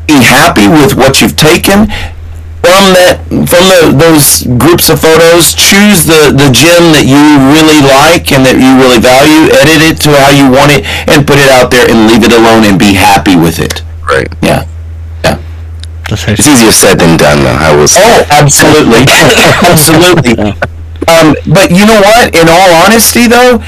be happy with what you've taken. From those groups of photos, choose the gem that you really like and that you really value, edit it to how you want it, and put it out there and leave it alone and be happy with it. Right. Yeah. Yeah. It's easier said than done, though, I will say. Oh, absolutely. Absolutely. But you know what? In all honesty, though,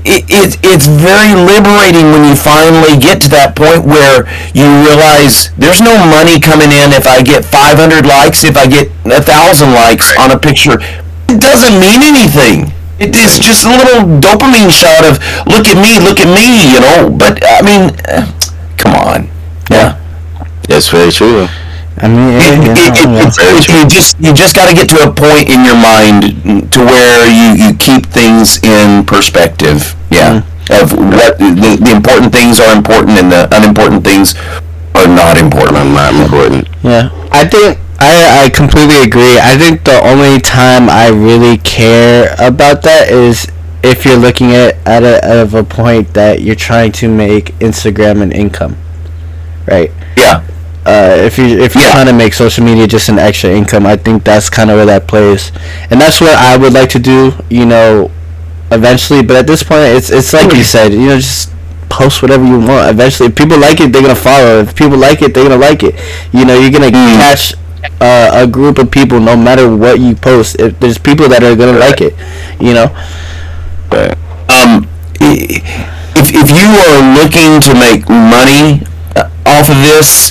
it's very liberating when you finally get to that point where you realize there's no money coming in if I get 500 likes, if I get 1,000 likes on a picture. It doesn't mean anything. It's just a little dopamine shot of look at me, you know. But I mean, come on. Yeah. That's very true. I mean, you just got to get to a point in your mind to where you keep things in perspective. Yeah, of what the important things are important and the unimportant things are not important. Yeah, I think I completely agree. I think the only time I really care about that is if you're looking at it of a point that you're trying to make Instagram an income, right? Yeah. If you're trying to make social media just an extra income, I think that's kind of where that plays, and that's what I would like to do, you know, eventually. But at this point, it's like you said, you know, just post whatever you want. Eventually, if people like it, they're gonna follow. If people like it, they're gonna like it. You know, you're gonna catch a group of people no matter what you post. If there's people that are gonna like it, you know. If you are looking to make money off of this,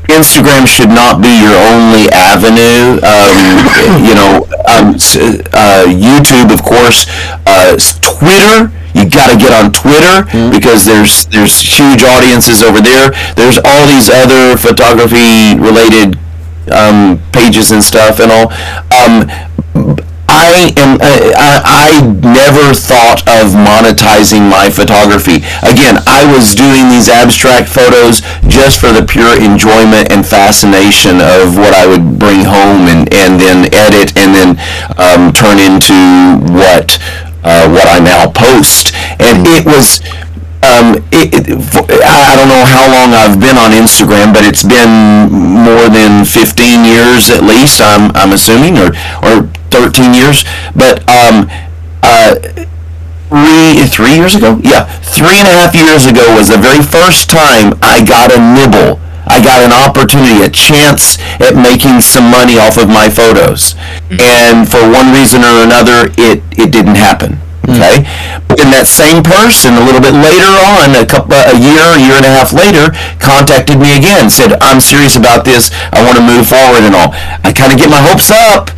Instagram should not be your only avenue. You know, YouTube, of course, Twitter. You got to get on Twitter because there's huge audiences over there. There's all these other photography related pages and stuff and all. I never thought of monetizing my photography. Again, I was doing these abstract photos just for the pure enjoyment and fascination of what I would bring home and then edit and then turn into what I now post. And it was I don't know how long I've been on Instagram, but it's been more than 15 years at least, I'm assuming, or 13 years. But 3 years ago? Yeah, 3.5 years ago was the very first time I got a nibble. I got an opportunity, a chance at making some money off of my photos. And for one reason or another, it didn't happen. Okay, but then that same person a little bit later on, a year and a half later, contacted me again, said, I'm serious about this, I want to move forward and all. I kind of get my hopes up,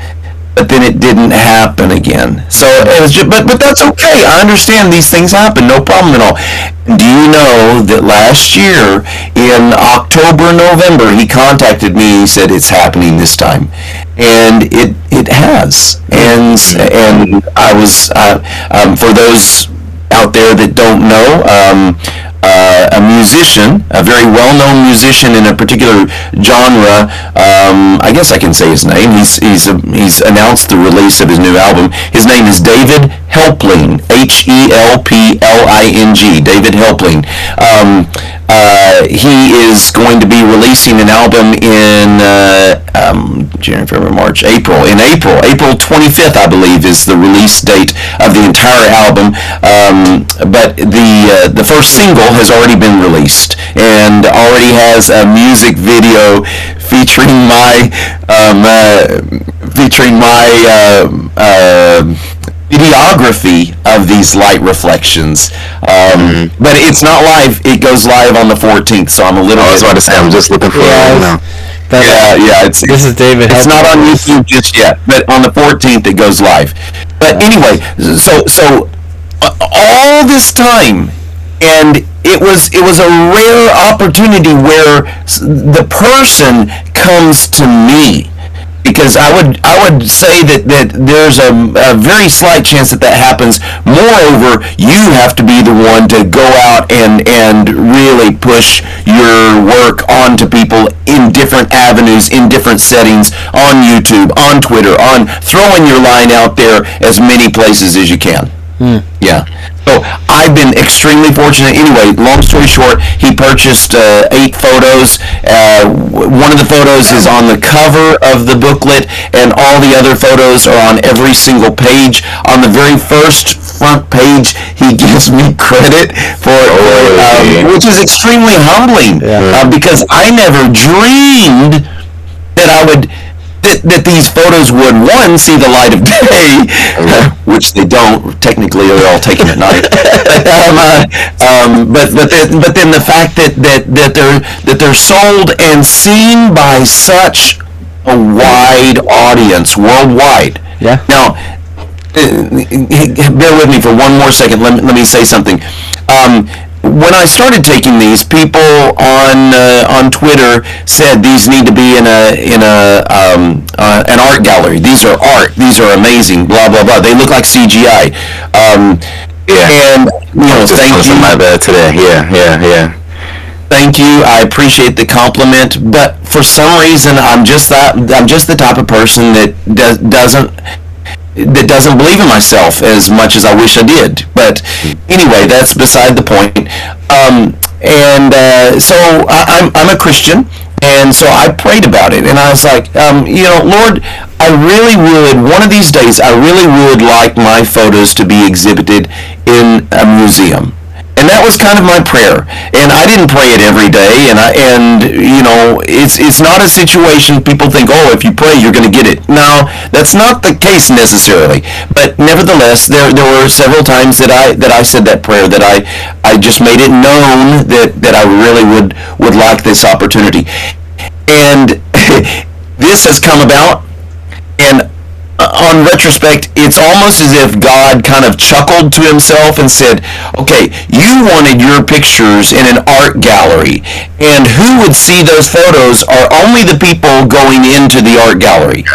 but then it didn't happen again. So it was just, but that's okay. I understand these things happen, no problem at all. Do you know that last year in October, November, he contacted me. He said it's happening this time, and it has. And I was for those out there that don't know, a musician, a very well-known musician in a particular genre. I guess I can say his name. He's announced the release of his new album. His name is David Helpling, Helpling, David Helpling. He is going to be releasing an album in January, February, March, April. In April 25th, I believe, is the release date of the entire album. But the first single has already been released and already has a music video featuring my videography of these light reflections. But it's not live. It goes live on the 14th, so I'm a little bit... I was about to say, I'm just looking for it now. This is David. It's not on YouTube just yet, but on the 14th it goes live. But anyway, so all this time, and it was a rare opportunity where the person comes to me, because I would say that there's a very slight chance that happens. Moreover, you have to be the one to go out and really push your work onto people in different avenues, in different settings, on YouTube, on Twitter, on throwing your line out there as many places as you can. Yeah. So I've been extremely fortunate. Anyway, long story short, he purchased 8 photos. One of the photos is on the cover of the booklet, and all the other photos are on every single page. On the very first front page, he gives me credit for which is extremely humbling, because I never dreamed that I would that these photos would, one, see the light of day, which they don't. Technically, they're all taken at night. But then the fact that they're sold and seen by such a wide audience worldwide. Yeah. Now, bear with me for one more second. Let me say something. When I started taking these, people on Twitter said these need to be in an art gallery. These are art. These are amazing. Blah blah blah. They look like CGI. And thank you. My bad today. Yeah. Thank you. I appreciate the compliment, but for some reason, I'm just the type of person that doesn't believe in myself as much as I wish I did. But anyway, that's beside the point. So I'm a Christian, and so I prayed about it, and I was like, Lord, I really would, one of these days, I really would like my photos to be exhibited in a museum. And that was kind of my prayer. And I didn't pray it every day. It's not a situation people think, oh, if you pray, you're going to get it. No, that's not the case necessarily. But nevertheless, there were several times that I said that prayer, that I just made it known that I really would like this opportunity. And this has come about, and on retrospect, it's almost as if God kind of chuckled to himself and said, okay, you wanted your pictures in an art gallery, and who would see those photos are only the people going into the art gallery.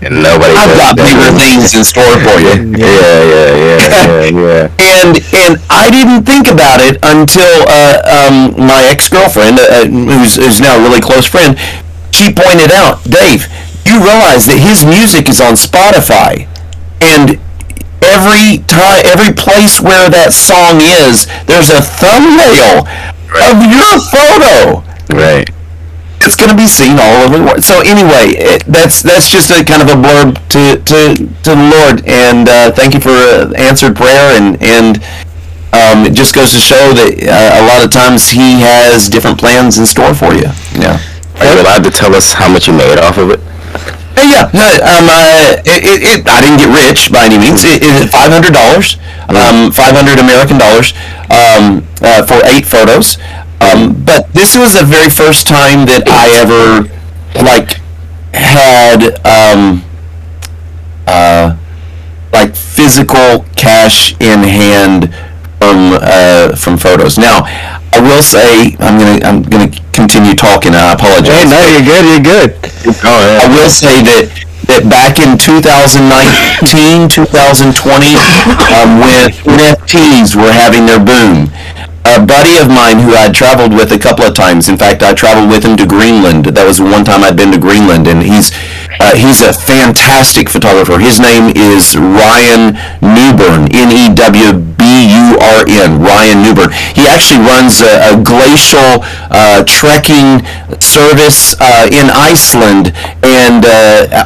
And nobody. I've got bigger things in store for you. Yeah. And I didn't think about it until my ex-girlfriend, who's now a really close friend, she pointed out, Dave, you realize that his music is on Spotify, and every place where that song is, there's a thumbnail of your photo. Right. It's going to be seen all over the world. So anyway, that's just a kind of a blurb to the Lord, and thank you for answered prayer, and it just goes to show that a lot of times He has different plans in store for you. Yeah. Are you allowed to tell us how much you made off of it? Yeah, I didn't get rich by any means. $500, $500 American dollars for 8 photos. But this was the very first time that I ever had physical cash in hand from photos. Now, I will say, I'm gonna continue talking. I apologize. Hey, no, you're good. I will say that back in 2019, 2020, when NFTs were having their boom, a buddy of mine who I'd traveled with a couple of times, in fact, I traveled with him to Greenland. That was one time I'd been to Greenland, and he's a fantastic photographer. His name is Ryan Newburn, Newburn, Ryan Newburn. He actually runs a glacial trekking service in Iceland, and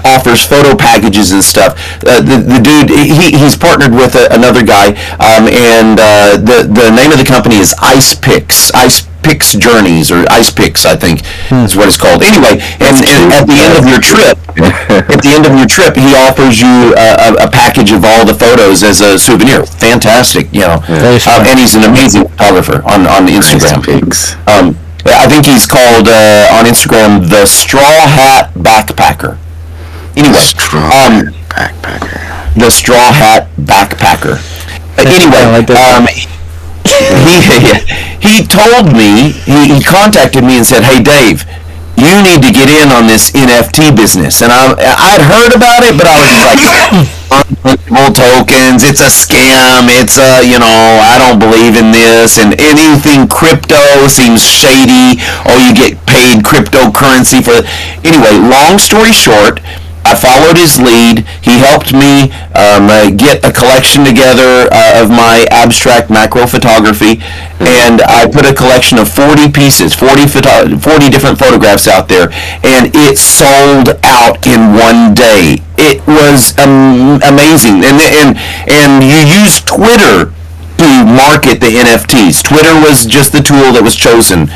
offers photo packages and stuff. The dude, he's partnered with another guy, and the name of the company is Ice Picks Journeys, or Ice Picks, I think is what it's called. Anyway, and at the end of your trip, he offers you a package of all the photos as a souvenir. Fantastic, and he's an amazing photographer on Instagram. I think he's called on Instagram the Straw Hat Backpacker. Anyway, the Straw Hat Backpacker. Anyway, he told me, he contacted me and said, hey Dave, you need to get in on this NFT business. And I'd heard about it, but I was just like, unfungible tokens, it's a scam, it's I don't believe in this, and anything crypto seems shady. Oh, you get paid cryptocurrency for it. Anyway, long story short, I followed his lead. He helped me get a collection together of my abstract macro photography, and I put a collection of 40 pieces, 40 different photographs out there, and it sold out in one day. It was amazing, and you use Twitter to market the NFTs. Twitter was just the tool that was chosen.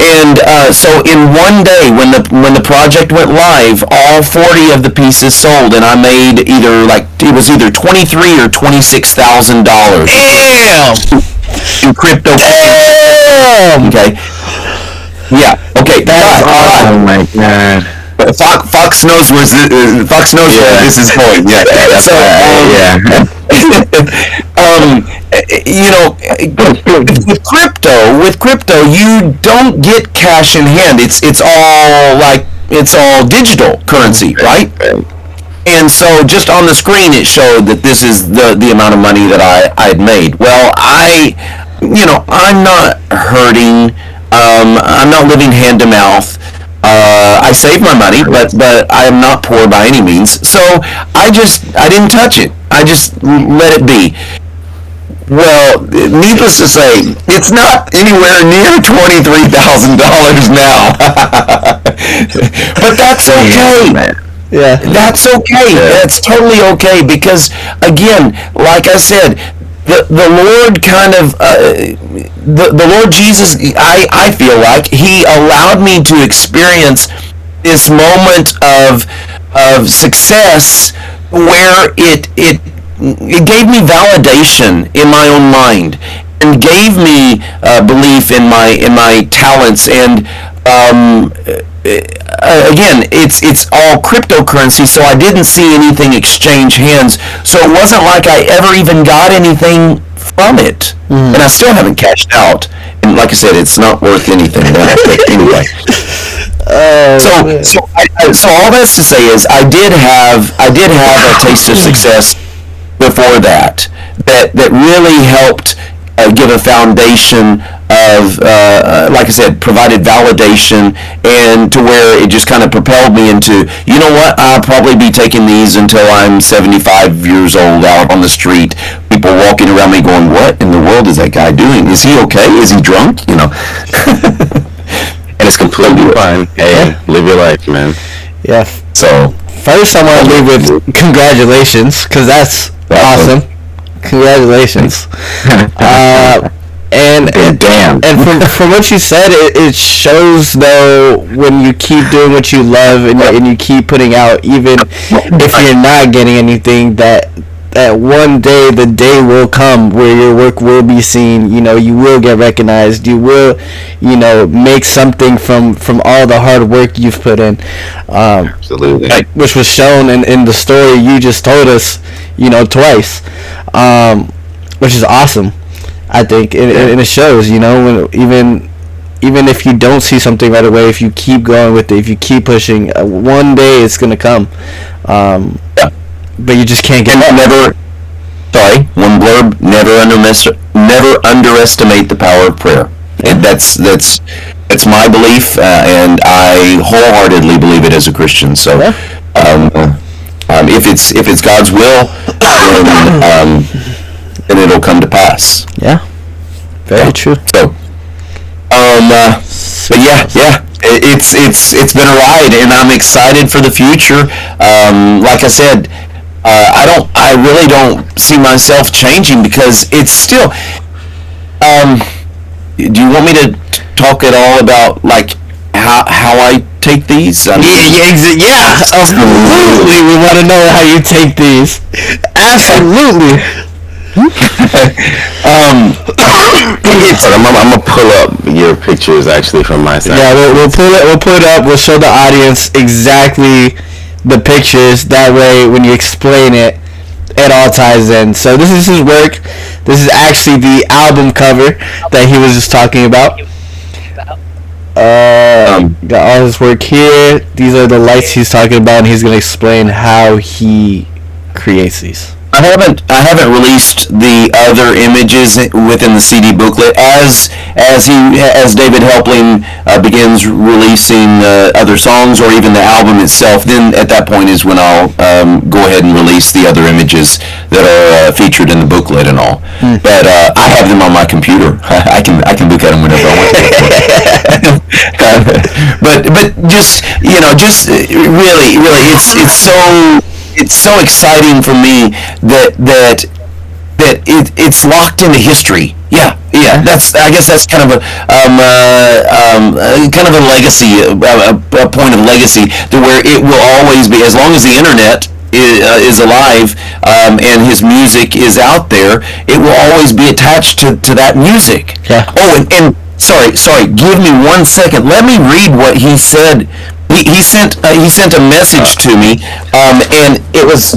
And so in one day, when the project went live, all 40 of the pieces sold, and I made either $23,000 or $26,000. Damn. In crypto. Damn. Okay. Yeah. Okay. That's awesome. Oh my god. Fox knows where this is going. Yeah. So with crypto, you don't get cash in hand. It's all digital currency, right? And so just on the screen, it showed that this is the amount of money that I had made. Well, I'm not hurting. I'm not living hand to mouth. I save my money, but I am not poor by any means. So I didn't touch it. I just let it be. Well, needless to say, it's not anywhere near $23,000 now. But that's okay. Yeah. That's okay. That's totally okay, because, again, like I said, the Lord kind of, the Lord Jesus, I feel like he allowed me to experience this moment of success where it gave me validation in my own mind, and gave me belief in my talents, and again, it's all cryptocurrency, so I didn't see anything exchange hands, so it wasn't like I ever even got anything from it, and I still haven't cashed out, and like I said, it's not worth anything anyway. So all that's to say is I did have a taste of success before that really helped give a foundation of, like I said, provided validation, and to where it just kind of propelled me into, you know what, I'll probably be taking these until I'm 75 years old out on the street. People walking around me going, what in the world is that guy doing? Is he okay? Is he drunk? You know. And it's completely fine. Hey, live your life, man. Yeah. So first, I want to leave with congratulations, because that's awesome. Congratulations. And damn. And from what you said, it shows, though, when you keep doing what you love and you keep putting out, even if you're not getting anything, that one day, the day will come where your work will be seen. You know, you will get recognized. You will, make something from all the hard work you've put in. Absolutely. Which was shown in the story you just told us, twice, which is awesome. I think, and it shows, when even if you don't see something right away, if you keep going with it, if you keep pushing, one day it's gonna come. But you just can't get. One blurb: never underestimate the power of prayer. And that's my belief, and I wholeheartedly believe it as a Christian. So, if it's God's will, then it'll come to pass. Yeah, very true. So, but yeah, it's been a ride, and I'm excited for the future. Like I said, I really don't see myself changing, because it's still. Do you want me to talk at all about like how I take these? Yeah, absolutely. We want to know how you take these. Absolutely. I'm gonna pull up your pictures actually from my side. Yeah, we'll pull it up. We'll show the audience exactly the pictures. That way, when you explain it, it all ties in. So this is his work. This is actually the album cover that he was just talking about. Got all his work here. These are the lights he's talking about, and he's gonna explain how he creates these? I haven't released the other images within the CD booklet as David Helpling begins releasing other songs or even the album itself. Then at that point is when I'll go ahead and release the other images that are featured in the booklet and all. But I have them on my computer. I can look at them whenever I want to. but just really it's so exciting for me that it's locked into history. Yeah. I guess that's kind of a legacy, a point of legacy, to where it will always be, as long as the internet is alive, and his music is out there, it will always be attached to that music. Yeah. Oh, and sorry, give me 1 second. Let me read what he said. He sent a message to me, and it was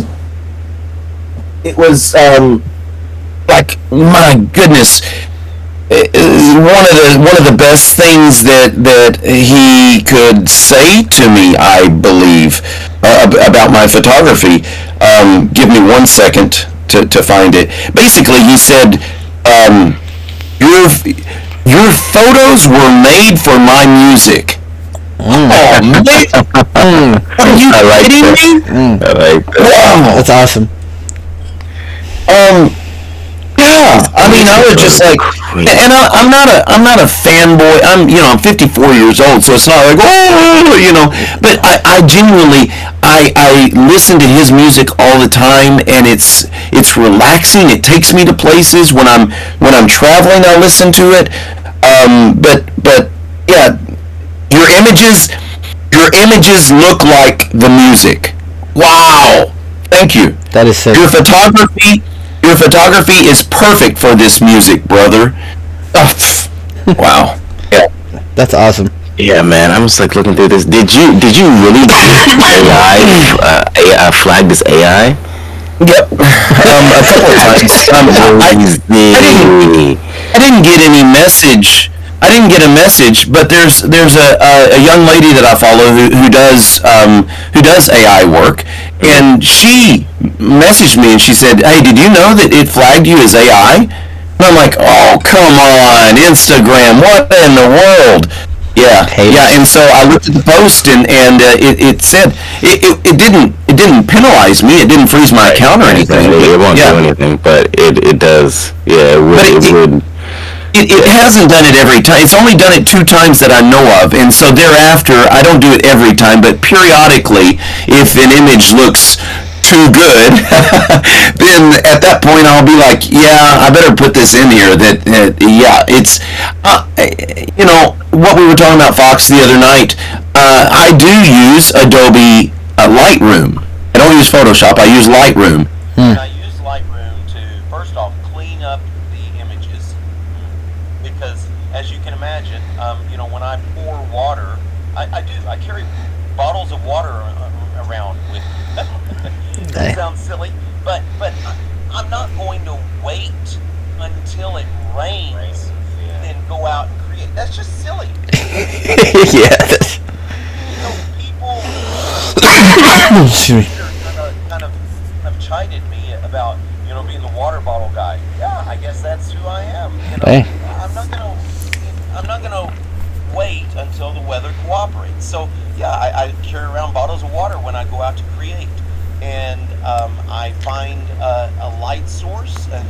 like, my goodness, one of the best things that he could say to me, I believe, about my photography. Give me 1 second to find it. Basically, he said, your photos were made for my music. Oh, man. Are you kidding me? I like that. Wow. That's awesome. Yeah. I mean, I was just like, and I'm not a fanboy. I'm 54 years old, so it's not like, but I genuinely, I listen to his music all the time, and it's relaxing. It takes me to places when I'm traveling. I listen to it. But yeah. Your images look like the music. Wow. Thank you. That is sick. Your photography is perfect for this music, brother. Oh, wow. Yeah. That's awesome. Yeah, man. I'm just like looking through this. Did you really AI flag this AI? Yep. A couple of times. I didn't get any message. I didn't get a message, but there's a young lady that I follow who does AI work, and she messaged me and she said, "Hey, did you know that it flagged you as AI?" And I'm like, "Oh, come on, Instagram, what in the world?" Yeah, and so I looked at the post and it said it didn't penalize me. It didn't freeze my account or anything. It won't do anything, but it does. Yeah, it would. It hasn't done it every time. It's only done it 2 times that I know of, and so thereafter, I don't do it every time, but periodically, if an image looks too good, then at that point I'll be like, yeah, I better put this in here. It's, what we were talking about, Fox, the other night, I do use Adobe Lightroom. I don't use Photoshop, I use Lightroom. I use Lightroom to, first off, clean up the images, because as you can imagine, when I pour water, I carry bottles of water around with me. It sounds silly, but I'm not going to wait until it rains and then go out and create. That's just silly. Yeah. People kind of have chided me about being the water bottle guy. Yeah, I guess that's who I am. Hey. I'm not gonna wait until the weather cooperates. So yeah, I carry around bottles of water when I go out to create, and I find a light source that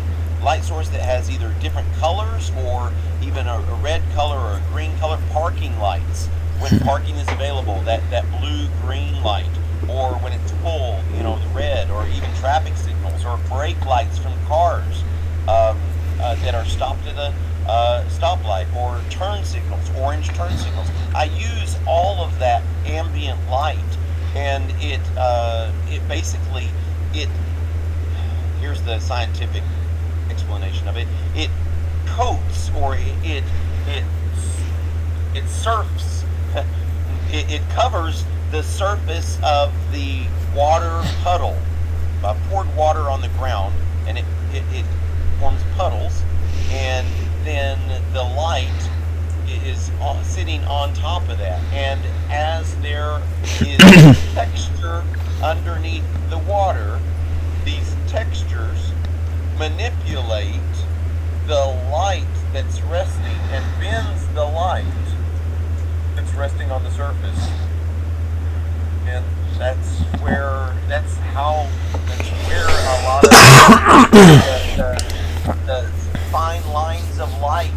has either different colors or even a red color or a green color. Parking lights, when parking is available, that blue-green light, or when it's full, the red, or even traffic signals or brake lights from cars that are stopped at a stoplight, or turn signals, orange turn signals. I use all of that ambient light, and it basically, here's the scientific explanation of it. It coats, or it surfs. It covers the surface of the water puddle. I poured water on the ground, and it forms puddles, and then the light is sitting on top of that. And as there is texture underneath the water, these textures manipulate the light that's resting and bends the light that's resting on the surface. And that's where a lot of the fine lines of light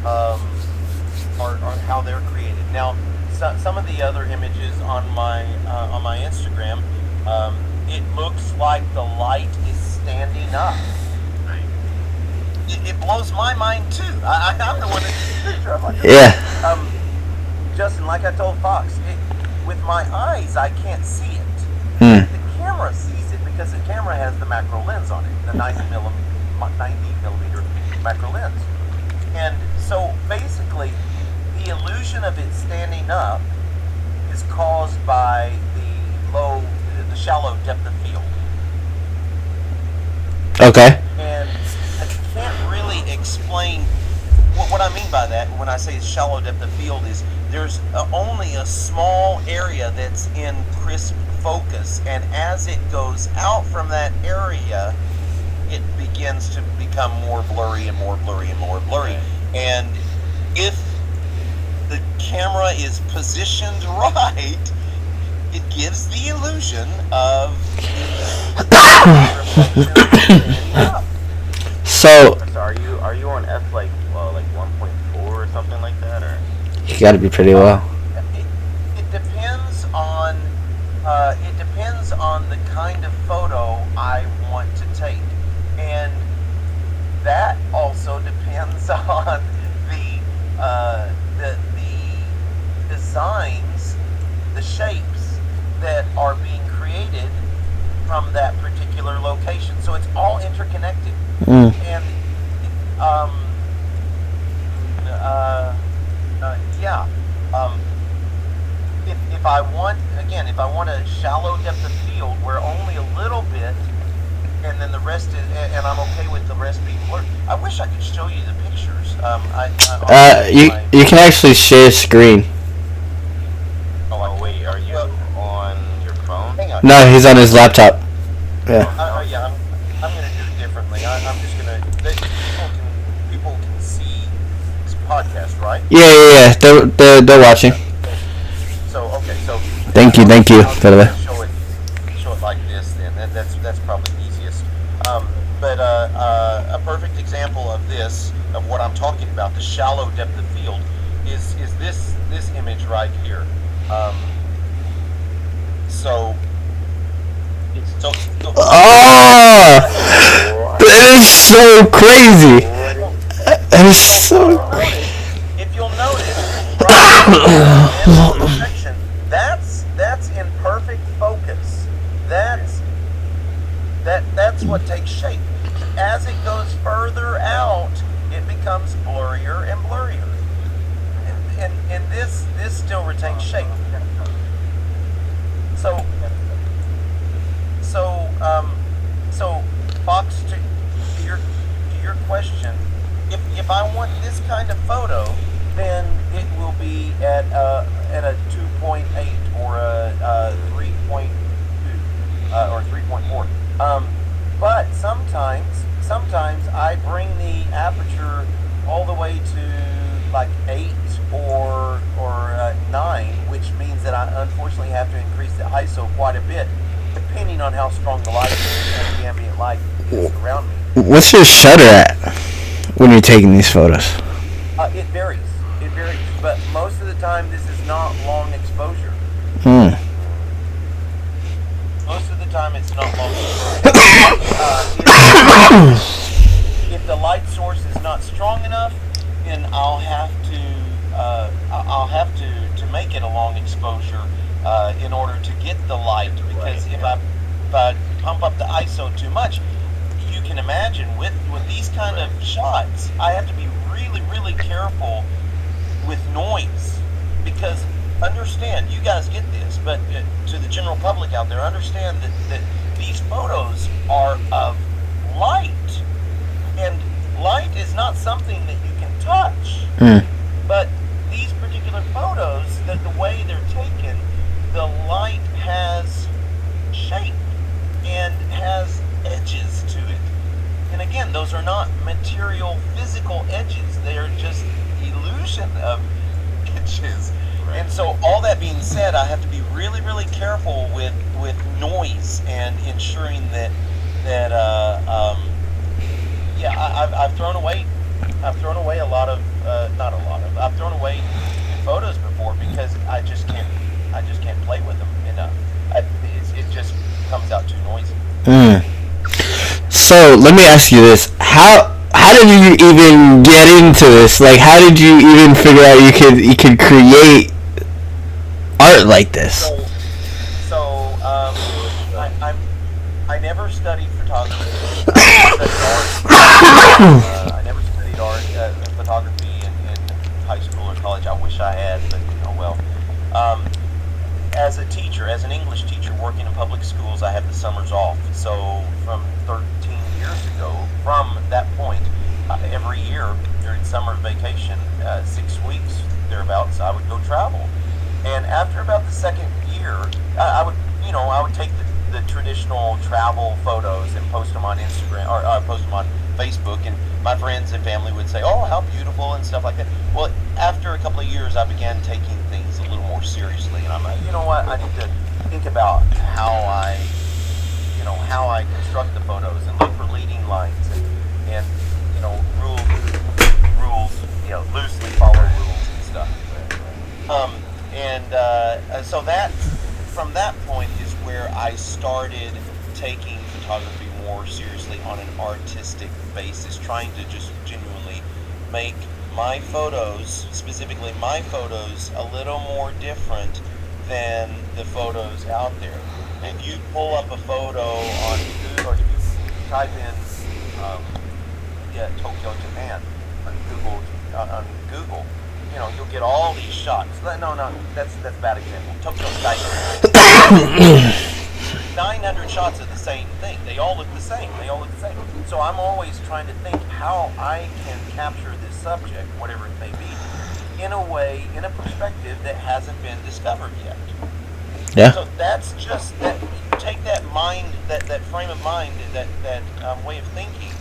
are how they're created. Now, some of the other images on my Instagram, it looks like the light is standing up. It blows my mind too. I'm the one that takes the picture. I'm like, Yeah. Justin, like I told Fox, with my eyes I can't see it. Hmm. The camera sees it because the camera has the macro lens on it, the 90 millimeter macro lens. And so basically, the illusion of it standing up is caused by the shallow depth of field. Okay. And I can't really explain what I mean by that when I say shallow depth of field is there's only a small area that's in crisp focus, and as it goes out from that area, it begins to become more blurry and more blurry and more blurry. And if the camera is positioned right, it gives the illusion of So are you on F like 1.4 or something like that, or? you got to be pretty well. It depends on the kind of photo I want to take, and that also depends on the designs, the shapes that are being created from that particular location. So it's all interconnected. Mm. And if I want a shallow depth of field where only a little bit, and then the rest is, and I'm okay with the rest being blurred. I wish I could show you the pictures. You can actually share screen. Oh wait, are you on your phone? Hang on. No, he's on his laptop. Yeah. I'm going to do it differently. I'm just going to. People can see this podcast, right? Yeah. They're watching. So Thank you, by the way. Show it like this, then. That's probably easiest. But a perfect example of this, of what I'm talking about, the shallow depth of field, is this image right here. Oh, that is so crazy. That is so crazy. If you'll notice, right in the section, that's in perfect focus. That's what takes shape. As it goes further out, it becomes blurrier and blurrier. And this still retains shape. So Fox, to your question, if I want this kind of photo, then it will be at a 2.8 or a 3.2 or 3.4. But sometimes I bring the aperture all the way to like 8 or 9, which means that I unfortunately have to increase the ISO quite a bit, depending on how strong the light is and the ambient light is around me. What's your shutter at when you're taking these photos? It varies, but most of the time this is not long exposure. Most of the time it's not long exposure. If the light source is not strong enough, then I'll have to make it a long exposure in order to get the light, because if I pump up the ISO too much, you can imagine with these kind of shots, I have to be really, really careful with noise, because understand, you guys get this, but to the general public out there, understand that these photos are of light, and light is not something that you can touch. But these particular photos, the way they're taken, the light has shape and has Those are not material, physical edges. They are just illusion of edges. And so, all that being said, I have to be really, really careful with noise and ensuring that I've thrown away a lot of not a lot of I've thrown away photos before because I just can't play with them enough. It just comes out too noisy. So let me ask you this: how did you even get into this? Like, how did you even figure out you could create art like this? I never studied photography. I never studied art, photography in high school or college. I wish I had, but oh well. As a teacher, as an English teacher working in public schools, I have the summers off. So from 13 years ago, from that point, every year during summer vacation, 6 weeks thereabouts, I would go travel. And after about the second year, I would take the traditional travel photos and post them on Instagram or post them on Facebook, and my friends and family would say, "Oh, how beautiful," and stuff like that. Well, after a couple of years, I began taking things a little more seriously, and I'm like, you know what? I need to think about how I construct the photos and look for leading lines and rules, loosely follow rules and stuff. So that from that point is where I started taking photography more seriously on an artistic basis, trying to just genuinely make my photos, specifically my photos, a little more different than the photos out there. If you pull up a photo on Google, or if you type in Tokyo, Japan on Google, you'll get all these shots. No, that's a bad example. Tokyo Sky. 900 shots of the same thing. They all look the same. So I'm always trying to think how I can capture this subject, whatever it may be, in a way, in a perspective that hasn't been discovered yet. Yeah. So that's just that. You take that mind, that frame of mind, that way of thinking,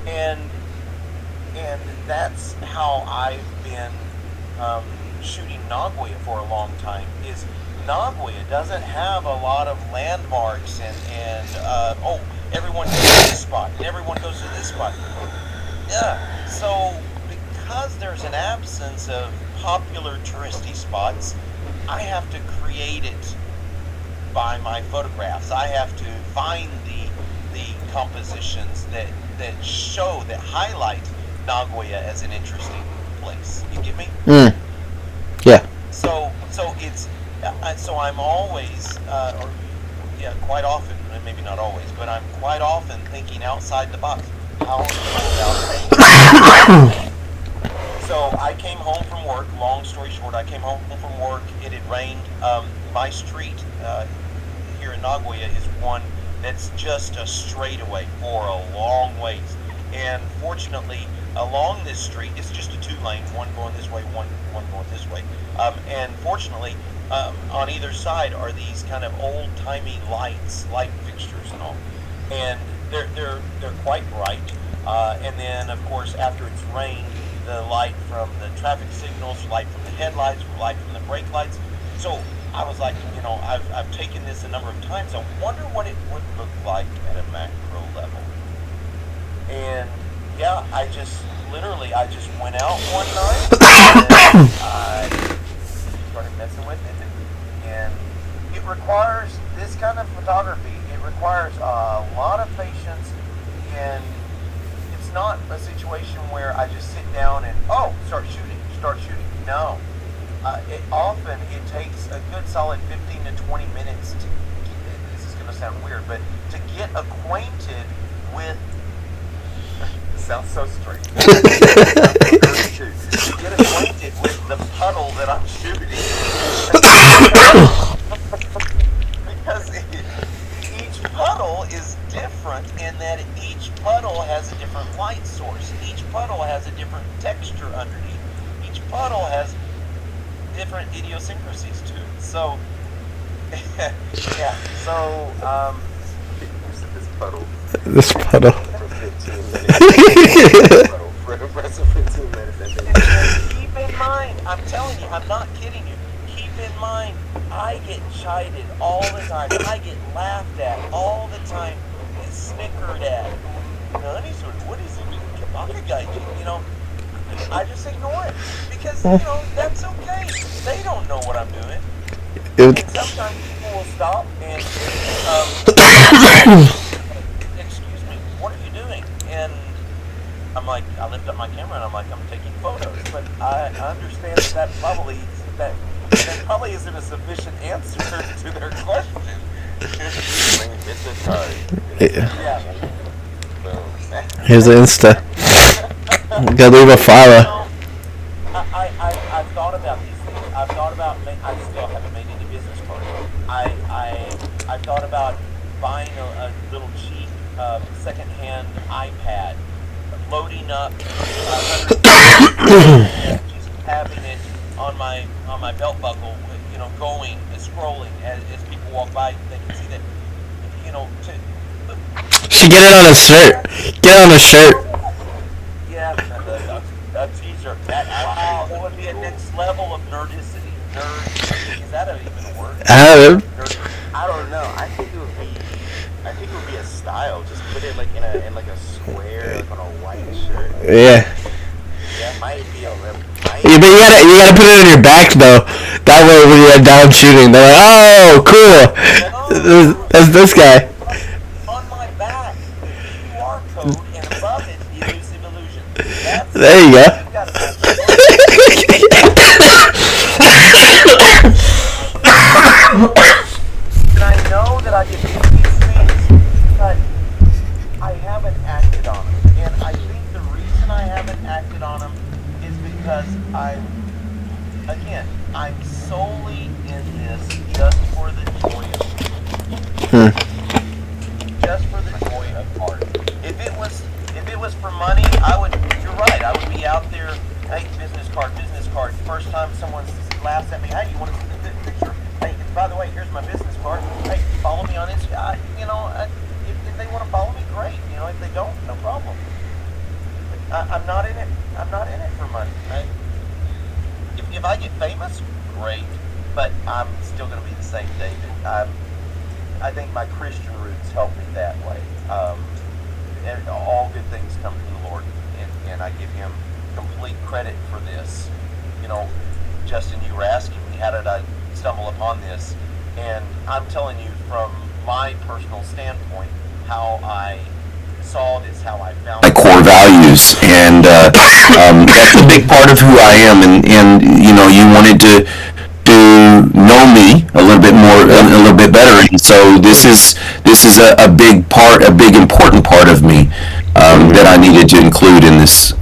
and that's how I've been shooting Nagoya for a long time. Is Nagoya doesn't have a lot of landmarks and everyone goes to this spot and everyone goes to this spot. Yeah. So because there's an absence of popular touristy spots, I have to create it by my photographs. I have to find the compositions that highlight Nagoya as an interesting place. You get me? Yeah. So it's so I'm always quite often, maybe not always, but I'm quite often thinking outside the box. How do you go about things? So I came home from work. Long story short, I came home from work. It had rained. My street here in Nagoya is one that's just a straightaway for a long ways. And fortunately, along this street, it's just a 2-lane, one going this way, one going this way. And fortunately, on either side are these kind of old-timey light fixtures and all. And they're quite bright. And then, of course, after it's rained, the light from the traffic signals, light from the headlights, light from the brake lights. So I was like, I've taken this a number of times. I wonder what it would look like at a macro level. And yeah, I just went out one night and I started messing with it. And it requires this kind of photography. It requires a lot of patience, and it's not a situation where I just sit down and start shooting. No, it takes a good solid 15 to 20 minutes to. This is going to sound weird, but to get acquainted with. It sounds so strange. To get acquainted with the puddle that I'm shooting. Because each puddle is different in that each puddle has a different light source. Each puddle has a different texture underneath. Each puddle has different idiosyncrasies to it. So, yeah. So, this puddle. This puddle. 15 minutes. For the rest of 15 minutes. Keep in mind, I'm telling you, I'm not kidding you. Keep in mind, I get chided all the time. I get laughed at all the time. Get snickered at. What is it? Kabaka guy, I just ignore it because that's okay. They don't know what I'm doing. And sometimes people will stop and excuse me, what are you doing? And I'm like, I lift up my camera and I'm like, I'm taking photos. But I understand that probably isn't a sufficient answer to their question. Bring business card. Yeah. Here's the Insta. Gotta leave a follow. I've thought about these things. I've thought about. I still haven't made any business cards. I've thought about buying a little cheap secondhand iPad, loading up, just having it on my belt buckle, going and scrolling as people walk by. They can see that, She get it on a shirt. Get it on a shirt. Yeah, a t-shirt. Wow, that would be a next level of nerdicity. Is that even a word? I don't know. I think it would be a style. Just put it like in a square, like on a white shirt. Yeah. That might be a little. Yeah, but you gotta put it on your back though. That way when you're down shooting, they're like, oh, cool. That's this guy. On my back, the QR code, and above it, Elusive.illusions. There you go. And I know that I can do these things, but I haven't acted on them. And I think the reason I haven't acted on them is because I'm solely in this just for the joy of it. Just for the joy of art. If it was for money, you're right, I would be out there, hey, business card. First time someone laughs at me, hey, you want to see the picture? Hey, by the way, here's my business card. Hey, follow me on Instagram. If they want to follow me, great. If they don't, no problem. But I'm not in it. I'm not in it for money. If I get famous, great. But I'm still going to be the same David. I think my Christian roots help me that way. And all good things come from the Lord, and I give Him complete credit for this. Justin, you were asking me, how did I stumble upon this? And I'm telling you from my personal standpoint how I saw this, how I found my core values, and that's a big part of who I am. And you wanted to know me a little bit more, a little bit better. And so this is a big part, a big important part of me that I needed to include in this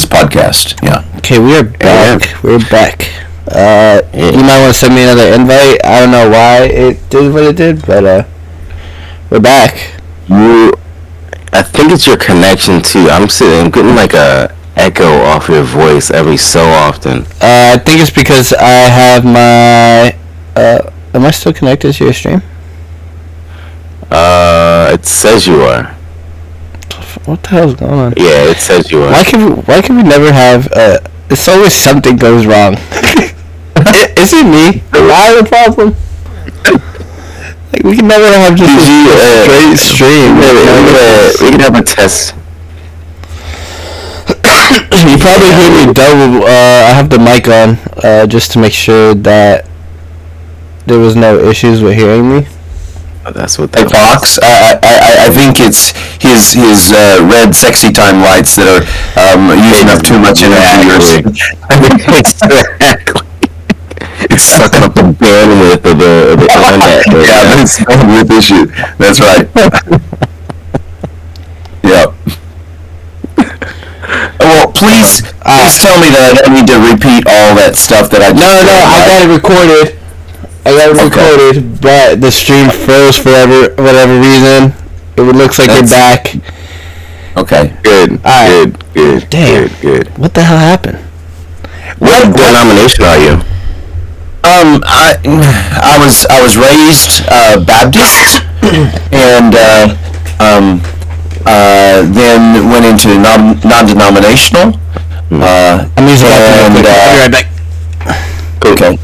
podcast. Yeah. Okay, we are back. We're back. You might want to send me another invite. I don't know why it did what it did, but we're back. I think it's your connection too. I'm getting like a echo off your voice every so often. I think it's because I have my. Am I still connected to your stream? It says you are. What the hell's going on? Yeah, it says you are. Why can we never have? It's always something goes wrong. Is it me? Am I the problem? Like we can never have just a straight stream. We can have a test. You probably hear me double. I have the mic on just to make sure that there was no issues with hearing me. That's what Hey, Fox, I think it's his red sexy time lights that are using up too much energy. Exactly. It's sucking up the bandwidth of the internet. Yeah, that's a bandwidth issue. That's right. Yeah. Well, please tell me that I don't need to repeat all that stuff that I just said. No, I got it recorded. But the stream froze for whatever reason. It looks like you're back. Okay. Good. Alright. Good. Damn. Good. What the hell happened? What denomination are you? I was raised Baptist, and then went into non-denominational. I'm using that. I'll be right back. Okay.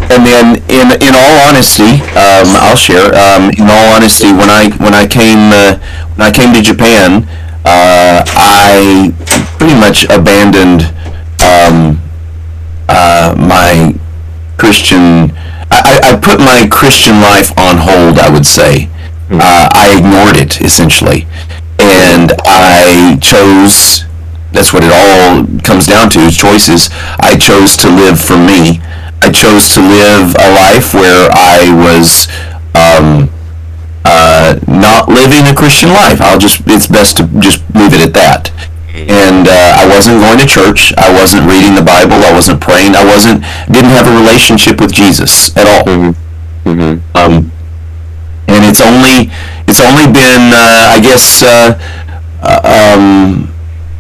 And then, in all honesty, I'll share. In all honesty, when I came to Japan, I pretty much abandoned my Christian. I put my Christian life on hold, I would say. I ignored it, essentially. And I chose, that's what it all comes down to, is choices. I chose to live for me. I chose to live a life where I was not living a Christian life. It's best to just leave it at that. And I wasn't going to church. I wasn't reading the Bible. I wasn't praying. Didn't have a relationship with Jesus at all. And it's only been, I guess,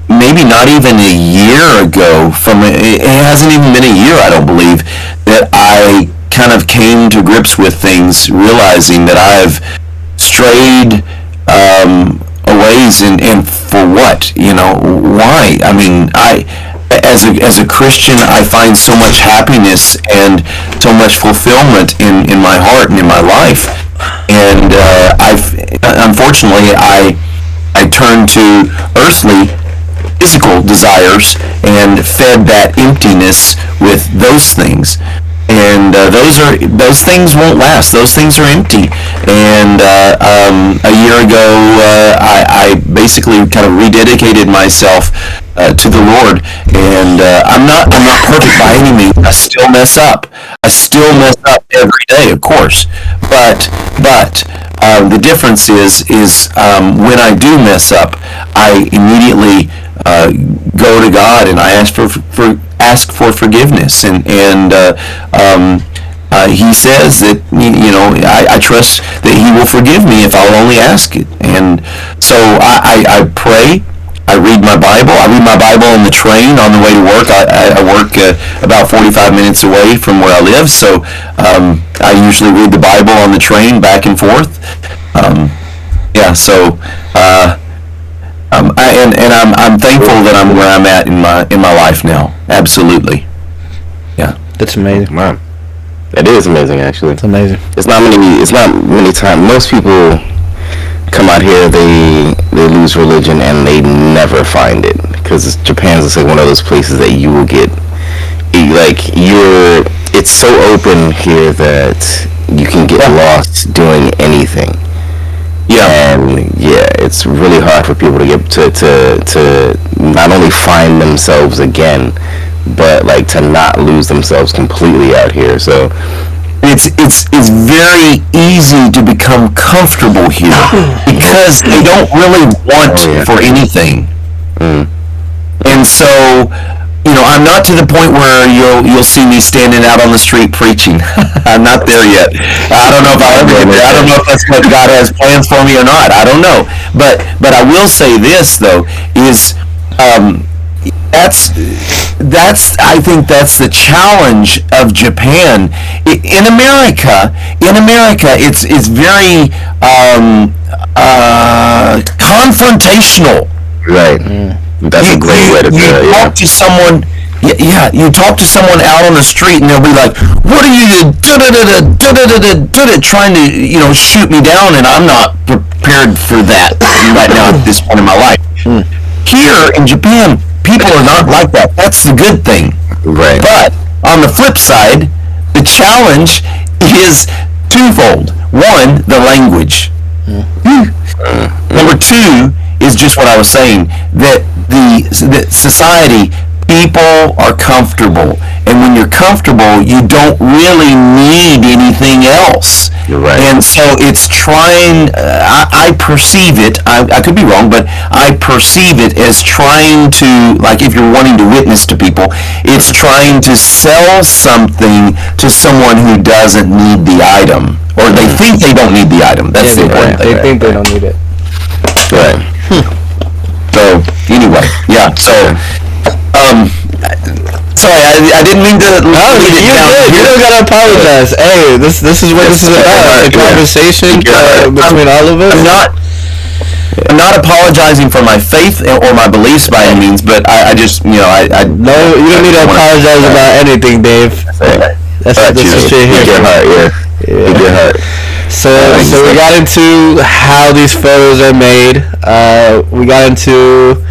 maybe not even a year ago. It hasn't even been a year, I don't believe, that I kind of came to grips with things, realizing that I've strayed a ways, and for what? Why? I mean, as a Christian, I find so much happiness and so much fulfillment in my heart and in my life, and unfortunately I turned to earthly, physical desires and fed that emptiness with those things. And those things won't last. Those things are empty. And a year ago, I basically kind of rededicated myself to the Lord. And I'm not perfect by any means. I still mess up. I still mess up every day, of course. But the difference is when I do mess up, I immediately go to God and I ask for forgiveness, and He says that I trust that He will forgive me if I'll only ask it. And so I pray. I read my Bible. I read my Bible on the train on the way to work. I work about 45 minutes away from where I live, so I usually read the Bible on the train back and forth. I'm thankful that I'm where I'm at in my life now. Absolutely. Yeah. That's amazing. Wow. It is amazing, actually. It's amazing. It's not many times. Most people come out here, they lose religion and they never find it, because Japan's like one of those places that you will get it's so open here that you can get lost doing anything. And it's really hard for people to get to not only find themselves again, but like to not lose themselves completely out here. So it's very easy to become comfortable here because they don't really want for anything. And so, I'm not to the point where you'll see me standing out on the street preaching. I'm not there yet. I don't know if I'll ever get there. I don't know if that's what God has plans for me or not. I don't know. But I will say this though, is I think that's the challenge of Japan. In America, it's very confrontational. Right. That's a great way to do it. You talk to someone. You talk to someone out on the street, and they'll be like, "What are you trying to shoot me down?" And I'm not prepared for that right now at this point in my life. Here in Japan, people are not like that. That's the good thing. Right. But on the flip side, the challenge is twofold. One, the language. Number two is just what I was saying, that the society, people are comfortable, and when you're comfortable, you don't really need anything else. You're right. And so it's trying. I perceive it. I could be wrong, but I perceive it as trying to, like, if you're wanting to witness to people, it's trying to sell something to someone who doesn't need the item, or they think they don't need the item. That's the important thing. They think they don't need it. Right. So anyway, yeah. So, sorry, I didn't mean to. No, you did. You don't gotta apologize. Hey, this is what this is about. It's a conversation between all of us. I'm I'm not apologizing for my faith or my beliefs by any means, but I just, you know, I No, you don't need to apologize about anything, Dave. That's what you're here for. Your heart. So we got into how these photos are made. We got into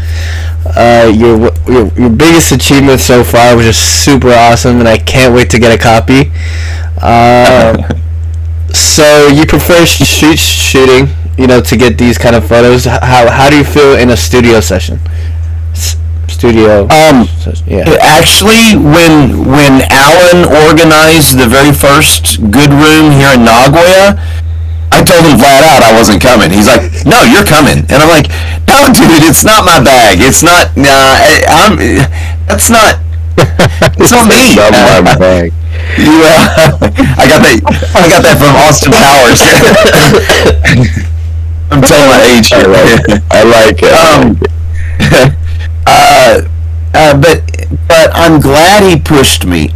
your biggest achievement so far, which is super awesome, and I can't wait to get a copy. So you prefer street shooting, you know, to get these kind of photos. How do you feel in a studio session? Actually, when Alan organized the very first good room here in Nagoya, I told him flat out I wasn't coming. He's like, "No, you're coming," and I'm like, "No, dude, it's not my bag. It's not. That's not. It's not me." Not my bag. I got that from Austin Powers. I'm telling my age here. I like it. But I'm glad he pushed me.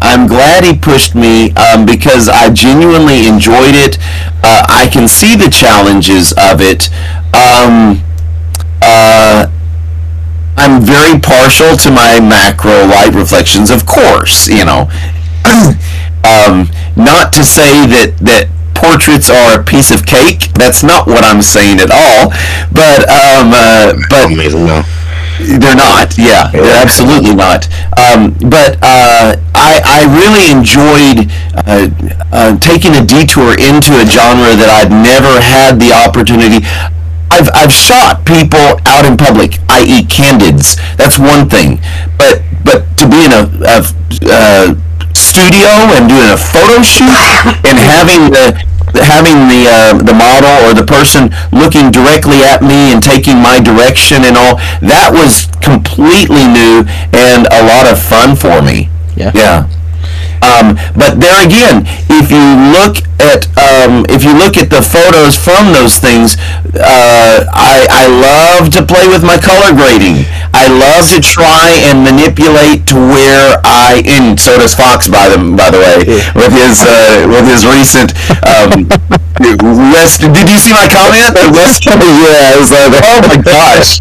Because I genuinely enjoyed it. I can see the challenges of it. I'm very partial to my macro light reflections, of course, you know. Not to say that portraits are a piece of cake. That's not what I'm saying at all. But Amazing, no. They're not. Yeah, they're absolutely not. But I really enjoyed taking a detour into a genre that I'd never had the opportunity. I've shot people out in public, i.e., candids. That's one thing. But to be in a studio and doing a photo shoot and having the model or the person looking directly at me and taking my direction and all, that was completely new and a lot of fun for me. Yeah. But there again, if you look at the photos from those things, I love to play with my color grading. I love to try and manipulate to where and so does Fox, by the way, with his recent West. Did you see my comment? The West. Yeah, it was like, oh my gosh.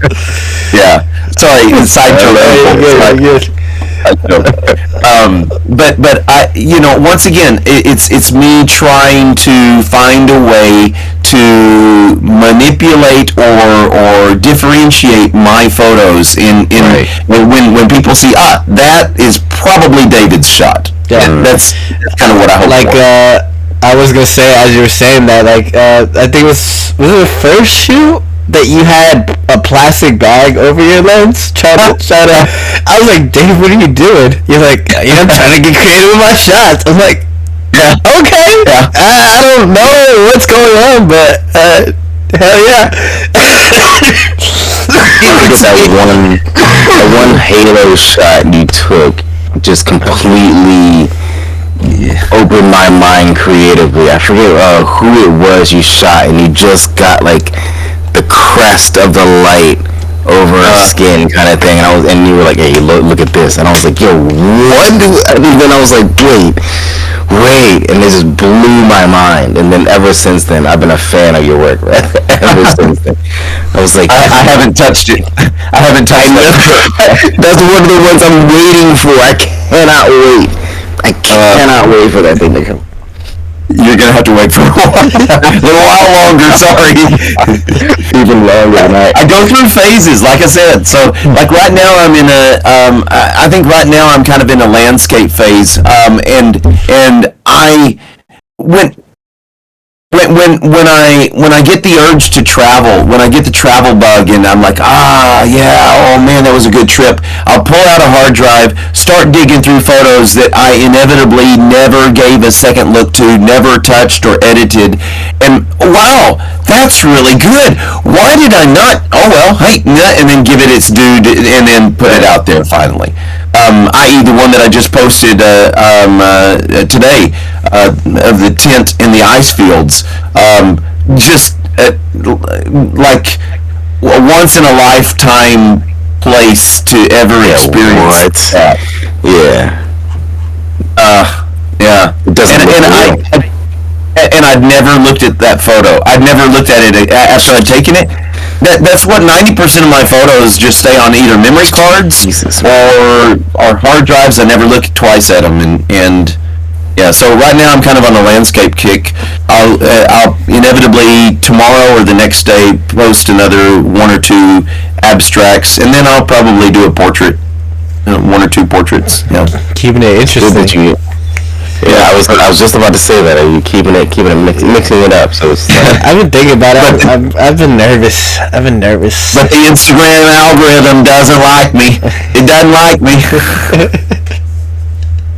Yeah. Sorry, side joke. But I, you know, once again, it's me trying to find a way to manipulate or differentiate my photos in right. when people see that is probably David's shot. Yeah, that's kind of what I hope. Like for. I was gonna say, as you were saying that, like I think was it the first shoot that you had a plastic bag over your lens trying to I was like, Dave, what are you doing? You're like, I'm trying to get creative with my shots. I'm like, yeah, okay. Yeah. I don't know what's going on, but hell yeah. that one halo shot you took just completely opened my mind creatively. I forget who it was you shot, and you just got like the crest of the light over her skin kind of thing, and you were like, hey, look at this, and I was like, yo, what? And then I was like, wait, and it just blew my mind. And then ever since then, I've been a fan of your work, right? Ever since then, I was like, I haven't touched it. I haven't touched it. That's one of the ones I'm waiting for. I cannot wait for that thing to come. You're gonna have to wait for a little while longer. Sorry, even longer. I go through phases, like I said. So, like right now, I'm in a. I think right now I'm kind of in a landscape phase. And I when I get the urge to travel, when I get the travel bug, and I'm like, oh man, that was a good trip. I'll pull out a hard drive, start digging through photos that I inevitably never gave a second look to, never touched or edited, and wow, that's really good. Why did I not? Oh well, hey, and then give it its due, and then put it out there finally. I.e. the one that I just posted today of the tent in the ice fields. Just like a once in a lifetime place to ever experience. What? Yeah. Yeah. It doesn't and I'd never looked at that photo. I'd never looked at it after I'd taken it. That's what 90% of my photos just stay on either memory cards or hard drives. I never look twice at them, and yeah. So right now I'm kind of on a landscape kick. I'll inevitably tomorrow or the next day post another one or two abstracts, and then I'll probably do a portrait, one or two portraits. Yeah, keeping it interesting. Yeah, I was just about to say that. Are you keeping it mixing it up? So it's I've been thinking about it. I've been nervous. But the Instagram algorithm doesn't like me. It doesn't like me.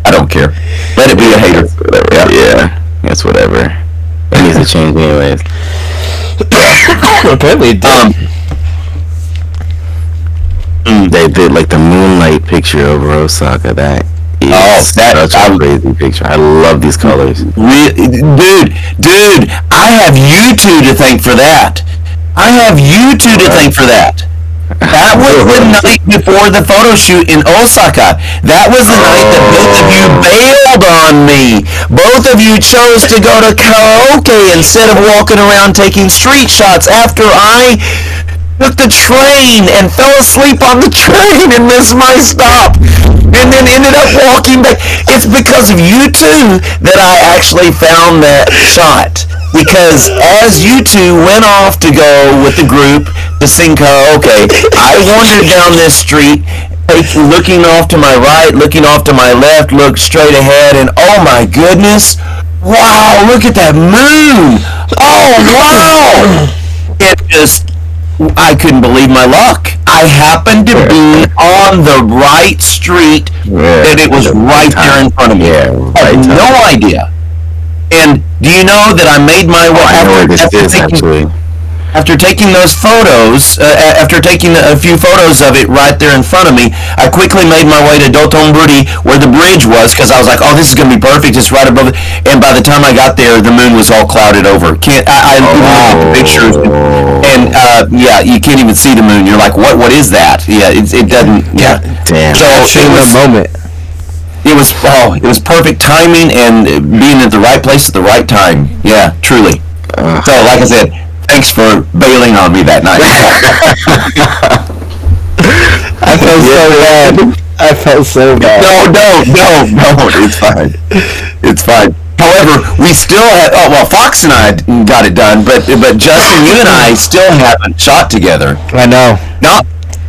I don't care. Let it be a hater. Whatever. Yeah, it's whatever. It needs to change anyways. Apparently it did. They did like the moonlight picture over Osaka. That's such a crazy picture. I love these colors. Dude, I have you two to thank for that. That was the night before the photo shoot in Osaka. That was the night that both of you bailed on me. Both of you chose to go to karaoke instead of walking around taking street shots after I took the train and fell asleep on the train and missed my stop and then ended up walking back. It's because of you two that I actually found that shot. Because as you two went off to go with the group to sing karaoke, I wandered down this street, looking off to my right, looking off to my left, looked straight ahead, and oh my goodness, wow, look at that moon. Oh, wow. It just... I couldn't believe my luck. I happened to be on the right street, and it was right there in front of me. I had no idea. And do you know that I made my way after taking those photos, after taking a few photos of it right there in front of me, I quickly made my way to Dotonbori where the bridge was, because I was like, oh, this is going to be perfect. It's right above it. And by the time I got there, the moon was all clouded over. I looked at the pictures, and yeah, you can't even see the moon. You're like, what is that? Yeah, it doesn't. Yeah. Damn. So it was moment. It was perfect timing and being at the right place at the right time. Yeah, truly. So, like I said, thanks for bailing on me that night. I felt so bad. No, it's fine. However, we still had, Fox and I got it done, but Justin, you and I still haven't shot together. I know.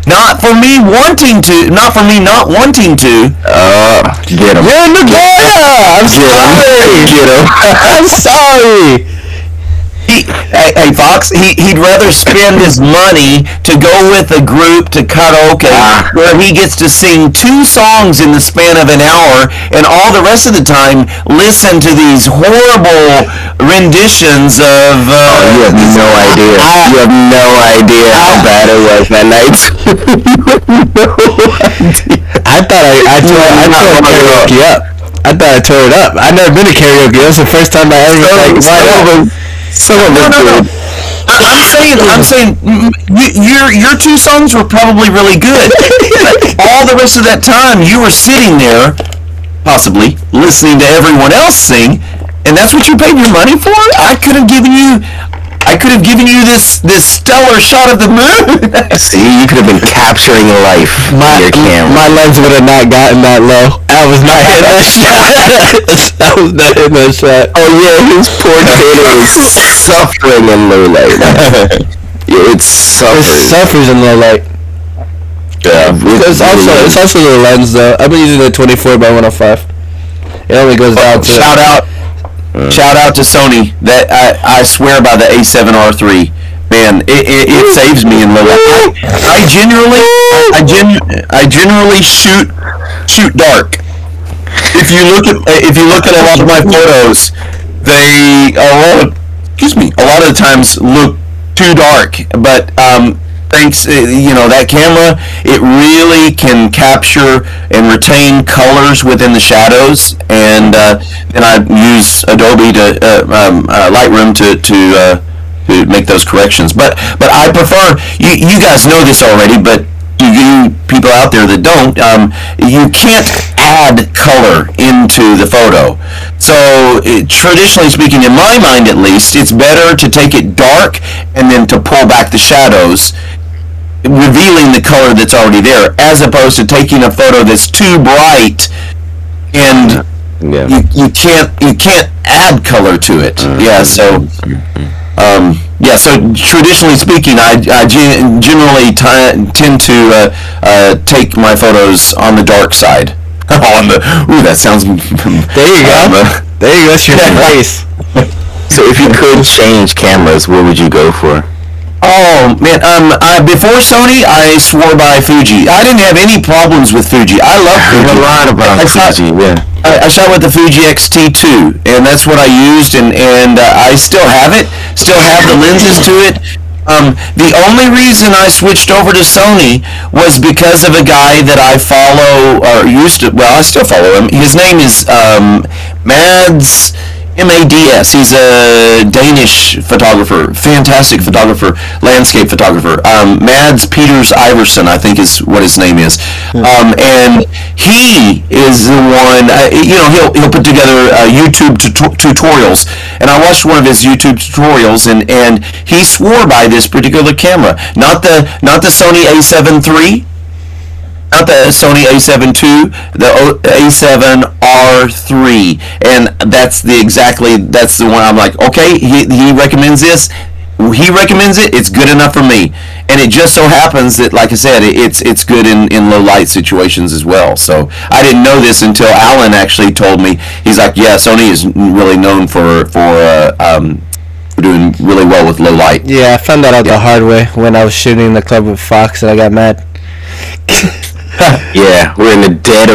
Not for me wanting to, not for me not wanting to. Get him. I'm sorry. Get him. I'm sorry. Hey Fox, he'd rather spend his money to go with a group to karaoke where he gets to sing 2 songs in the span of an hour, and all the rest of the time listen to these horrible renditions of you have no idea. You have no idea how bad it was that night. I thought I tore karaoke up. I thought I tore it up. I've never been to karaoke. That was the first time I ever No. I'm saying your 2 songs were probably really good. All the rest of that time you were sitting there, possibly listening to everyone else sing, and that's what you paid your money for? I could have given you this stellar shot of the moon. See, you could have been capturing life with your camera. My legs would have not gotten that low. I was not hitting that shot. Oh yeah, his poor tater is suffering in low light. It suffers in low light. Yeah, it's also the lens though. I've been using the 24 by 105. It only goes down to Shout out to Sony. That I swear by the A7R3. Man, it saves me in low light. I generally shoot dark. If you look at a lot of my photos, a lot of the times look too dark. But thanks, that camera, it really can capture and retain colors within the shadows, and I use Adobe to Lightroom to make those corrections. But I prefer, you guys know this already, but you people out there that don't, you can't add color into the photo. So traditionally speaking, in my mind at least, it's better to take it dark and then to pull back the shadows, revealing the color that's already there, as opposed to taking a photo that's too bright and you can't add color to it. So traditionally speaking, I generally tend to take my photos on the dark side. That sounds. There you go. There you go. That's your face. So if you could change cameras, what would you go for? Oh man, before Sony, I swore by Fuji. I didn't have any problems with Fuji. I love Fuji. A lot about Fuji. I shot with the Fuji X-T2, and that's what I used, and I still have it. Still have the lenses to it. The only reason I switched over to Sony was because of a guy that I follow, or used to, well, I still follow him. His name is Mads, M-A-D-S. He's a Danish photographer, fantastic photographer, landscape photographer. Mads Peters Iverson, I think is what his name is. And he is the one, he'll put together YouTube tutorials. And I watched one of his YouTube tutorials, and he swore by this particular camera. Not the Sony A7 III, not the Sony A7 II, the A7R3, and that's the one. I'm like, okay, he recommends this. He recommends it. It's good enough for me, and it just so happens that, like I said, it's good in low light situations as well. So I didn't know this until Alan actually told me. He's like, yeah, Sony is really known for doing really well with low light. Yeah, I found that out the hard way when I was shooting in the club with Fox, and I got mad. Yeah, we're in the dead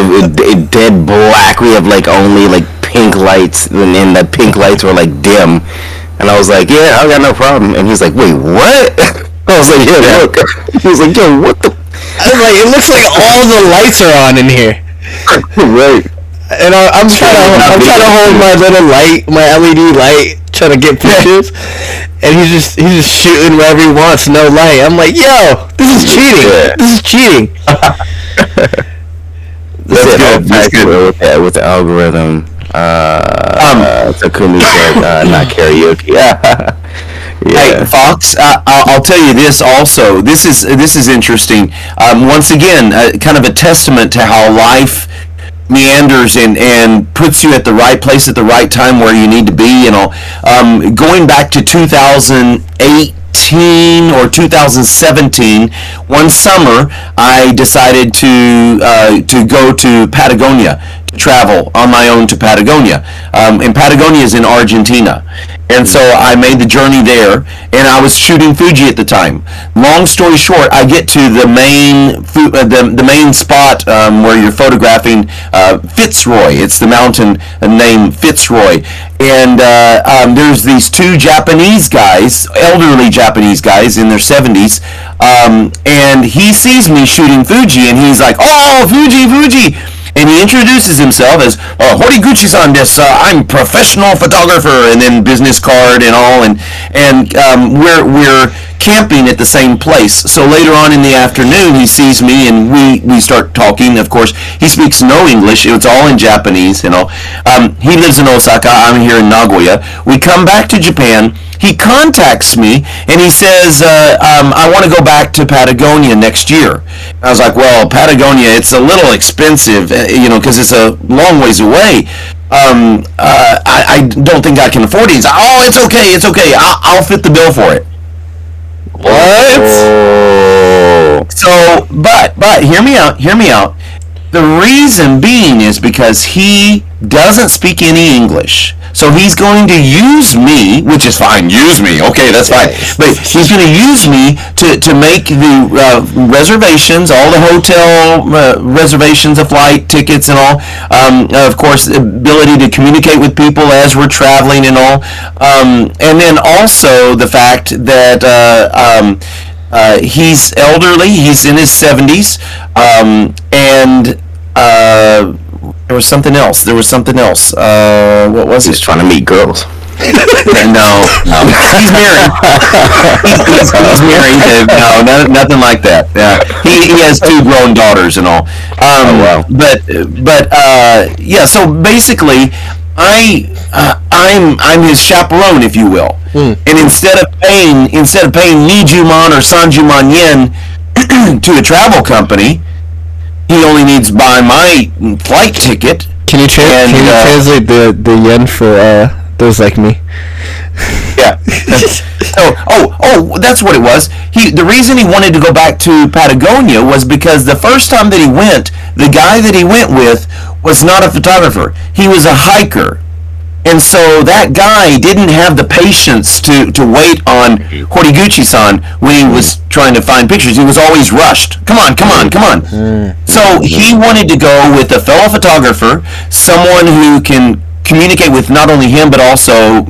black. We have only pink lights, and then the pink lights were dim. And I was like, yeah, I got no problem. And he's like, wait, what? I was like, yeah, look. He was like, yo, what the? I was like, it looks like all the lights are on in here. Right. And I'm trying to hold my little light, my LED light, trying to get pictures, and he's just shooting wherever he wants, no light. I'm like, yo, this is cheating. Yeah. This is cheating. That's good. With the algorithm. Takumi said not karaoke. Yeah. Hey, Fox, I'll tell you this also. This is interesting. Once again, kind of a testament to how life meanders and puts you at the right place at the right time where you need to be. Going back to 2018 or 2017, one summer I decided to go to Patagonia, to travel on my own to Patagonia. And Patagonia is in Argentina. And so I made the journey there, and I was shooting Fuji at the time. Long story short, I get to the main spot where you're photographing Fitzroy. It's the mountain named Fitzroy. And there's these two Japanese guys, elderly Japanese guys in their 70s, and he sees me shooting Fuji, and he's like, oh, Fuji! And he introduces himself as Horiguchi-san desu. I'm professional photographer, and then business card and all. And we're camping at the same place. So later on in the afternoon, he sees me, and we start talking. Of course, he speaks no English. It's all in Japanese. He lives in Osaka. I'm here in Nagoya. We come back to Japan. He contacts me, and he says, I want to go back to Patagonia next year. I was like, well, Patagonia, it's a little expensive, because it's a long ways away. I don't think I can afford it. He's like, oh, it's okay. I'll fit the bill for it. What? Oh. So, but hear me out. The reason being is because he doesn't speak any English. So he's going to use me, which is fine. Use me. Okay, that's fine. But he's going to use me to make the reservations, all the hotel reservations, the flight tickets and all. Of course, the ability to communicate with people as we're traveling and all. And then also the fact that he's elderly. He's in his 70s. And there was something else. What was it? He's trying to meet girls. No, he's married. He's married. No, nothing like that. Yeah, he has 2 grown daughters and all. Wow. But yeah. So basically, I'm his chaperone, if you will. And instead of paying Nijuman or Sanjuman yen to a travel company, he only needs to buy my flight ticket. Can you translate the yen for those like me? Yeah. That's what it was. The reason he wanted to go back to Patagonia was because the first time that he went, the guy that he went with was not a photographer. He was a hiker. And so that guy didn't have the patience to wait on Horiguchi-san when he was trying to find pictures. He was always rushed. Come on. So he wanted to go with a fellow photographer, someone who can communicate with not only him but also,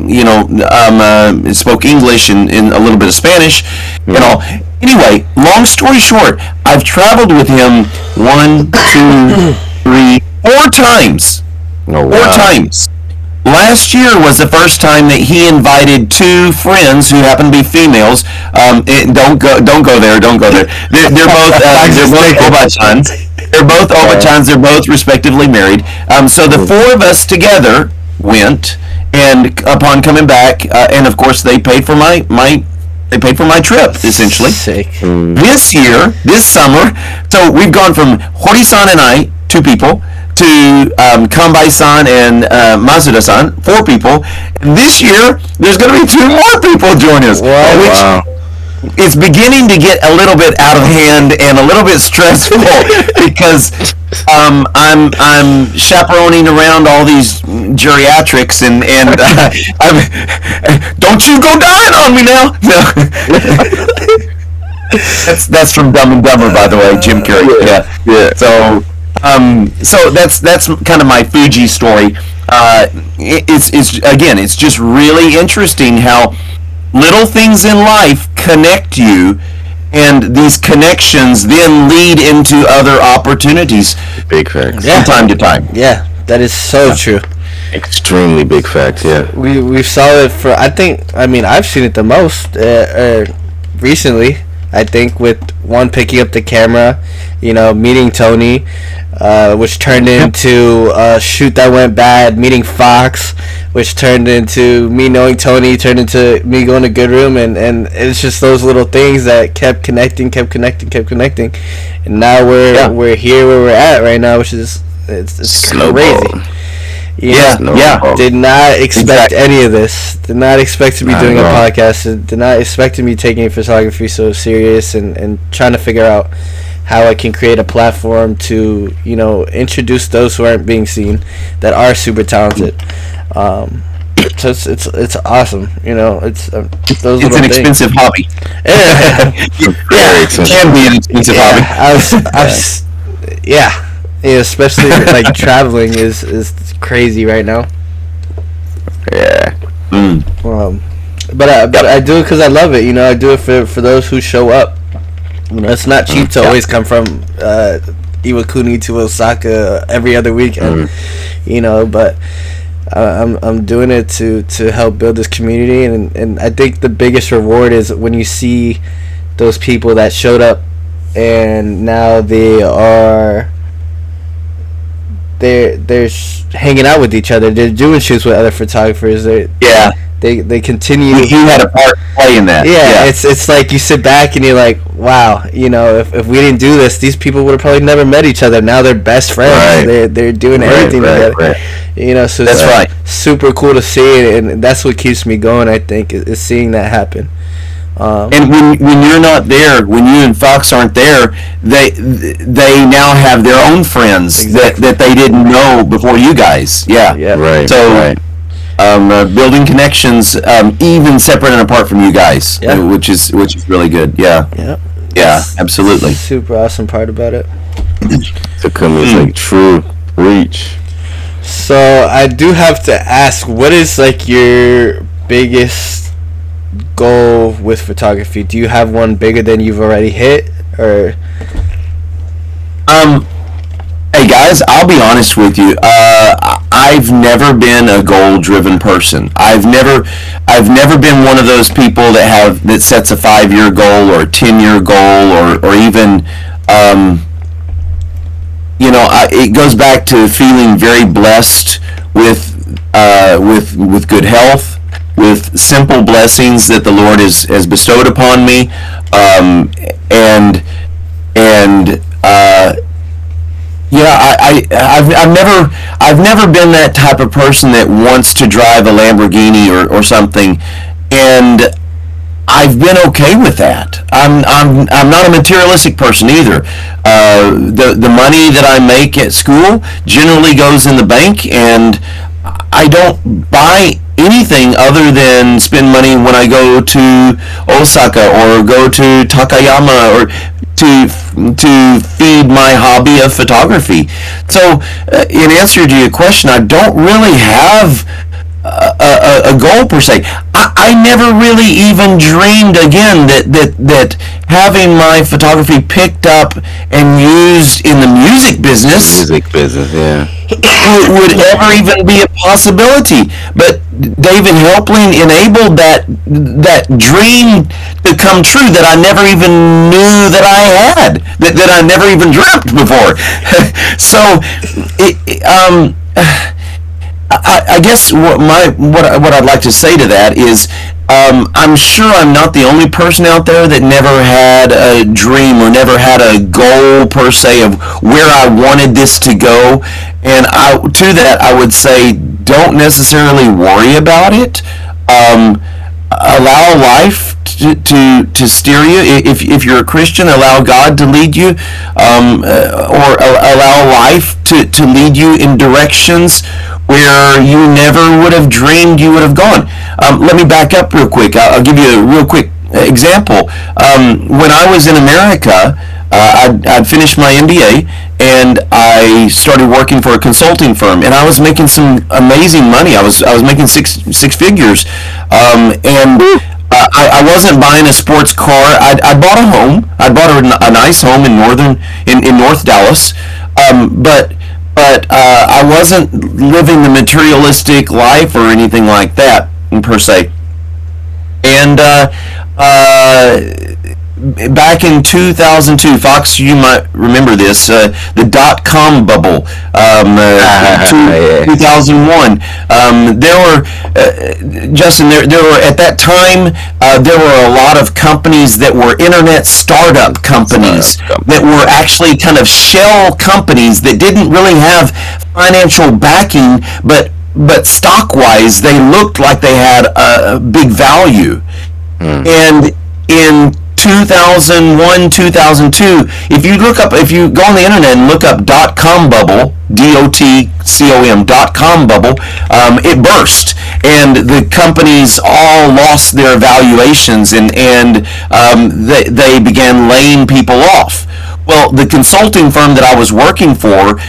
spoke English and a little bit of Spanish and all. Anyway, long story short, I've traveled with him 1, 2, 3, 4 times. Oh, wow. 4 times. Last year was the first time that he invited 2 friends who happen to be females. Don't go there. They're both Obachans. They're both Obachans. They're both respectively married. So the 4 of us together went, and upon coming back, and of course they paid for my trip essentially. Sick. This summer, so we've gone from Hori-san and I, 2 people, to Kanbai-san and Masuda-san, 4 people. And this year, there's going to be 2 more people join us. Wow. It's beginning to get a little bit out of hand and a little bit stressful because I'm chaperoning around all these geriatrics and don't you go dying on me now. No. That's from Dumb and Dumber, by the way, Jim Carrey. Yeah. So that's kind of my Fuji story. It's just really interesting how little things in life connect you, and these connections then lead into other opportunities. Big facts. From time to time. Yeah, that is so true. Extremely big facts. Yeah. We saw it for. I've seen it the most recently. I think with one picking up the camera, meeting Tony, which turned into a shoot that went bad, meeting Fox, which turned into me knowing Tony, turned into me going to Good Room, and it's just those little things that kept connecting, and now we're here where we're at right now, which is it's crazy. Did not expect any of this. Did not expect to be doing a podcast. Did not expect to be taking photography so serious and trying to figure out how I can create a platform to, introduce those who aren't being seen that are super talented. So it's awesome. It's those little an things. Expensive hobby. Very expensive. It can be an expensive hobby. Yeah, especially like traveling is crazy right now. Yeah. But I do it because I love it. I do it for those who show up. It's not cheap to always come from Iwakuni to Osaka every other weekend. But I'm doing it to help build this community, and I think the biggest reward is when you see those people that showed up and now they're hanging out with each other. They're doing shoots with other photographers. They continue. You had a part to play in that. Yeah. It's like you sit back and you're like, wow, if we didn't do this, these people would have probably never met each other. Now they're best friends. Right. They're doing everything together. Right. So that's right. Super cool to see it, and that's what keeps me going. I think is seeing that happen. And when you're not there, when you and Fox aren't there, they now have their own friends that they didn't know before you guys. Yeah. Right. So building connections, even separate and apart from you guys, which is really good. Yeah. Absolutely. Super awesome part about it. Takumi is like true reach. So I do have to ask, what is like your biggest goal with photography? Do you have one bigger than you've already hit, or? Hey guys, I'll be honest with you. I've never been a goal-driven person. I've never been one of those people that sets a 5-year goal or a 10-year goal or even, it goes back to feeling very blessed with good health, with simple blessings that the Lord has bestowed upon me, I've never been that type of person that wants to drive a Lamborghini or something, and I've been okay with that. I'm not a materialistic person either. The money that I make at school generally goes in the bank, and I don't buy anything other than spend money when I go to Osaka or go to Takayama or to feed my hobby of photography. So, in answer to your question, I don't really have a goal per se. I never really even dreamed again that having my photography picked up and used in the music business, yeah, would ever even be a possibility. But David Helpling enabled that dream to come true that I never even knew that I had, that I never even dreamt before. So, I guess what I'd like to say to that is, I'm sure I'm not the only person out there that never had a dream or never had a goal per se of where I wanted this to go. And to that, I would say, don't necessarily worry about it. Allow life to steer you. If you're a Christian, allow God to lead you, or allow life to lead you in directions where you never would have dreamed you would have gone. Let me back up real quick. I'll give you a real quick example. When I was in America, I'd finished my MBA, and I started working for a consulting firm, and I was making some amazing money. I was making six figures, and I wasn't buying a sports car. I bought a home. I bought a nice home in North Dallas, but I wasn't living the materialistic life or anything like that per se. And back in 2002, Fox, you might remember this, the dot-com bubble, 2001. There were, Justin, there were, at that time, there were a lot of companies that were internet startup companies that were actually kind of shell companies that didn't really have financial backing, but stock-wise, they looked like they had a big value. And in 2001, 2002, if you go on the internet and look up .com bubble, .com bubble, it burst, and the companies all lost their valuations, and they began laying people off. Well, the consulting firm that I was working for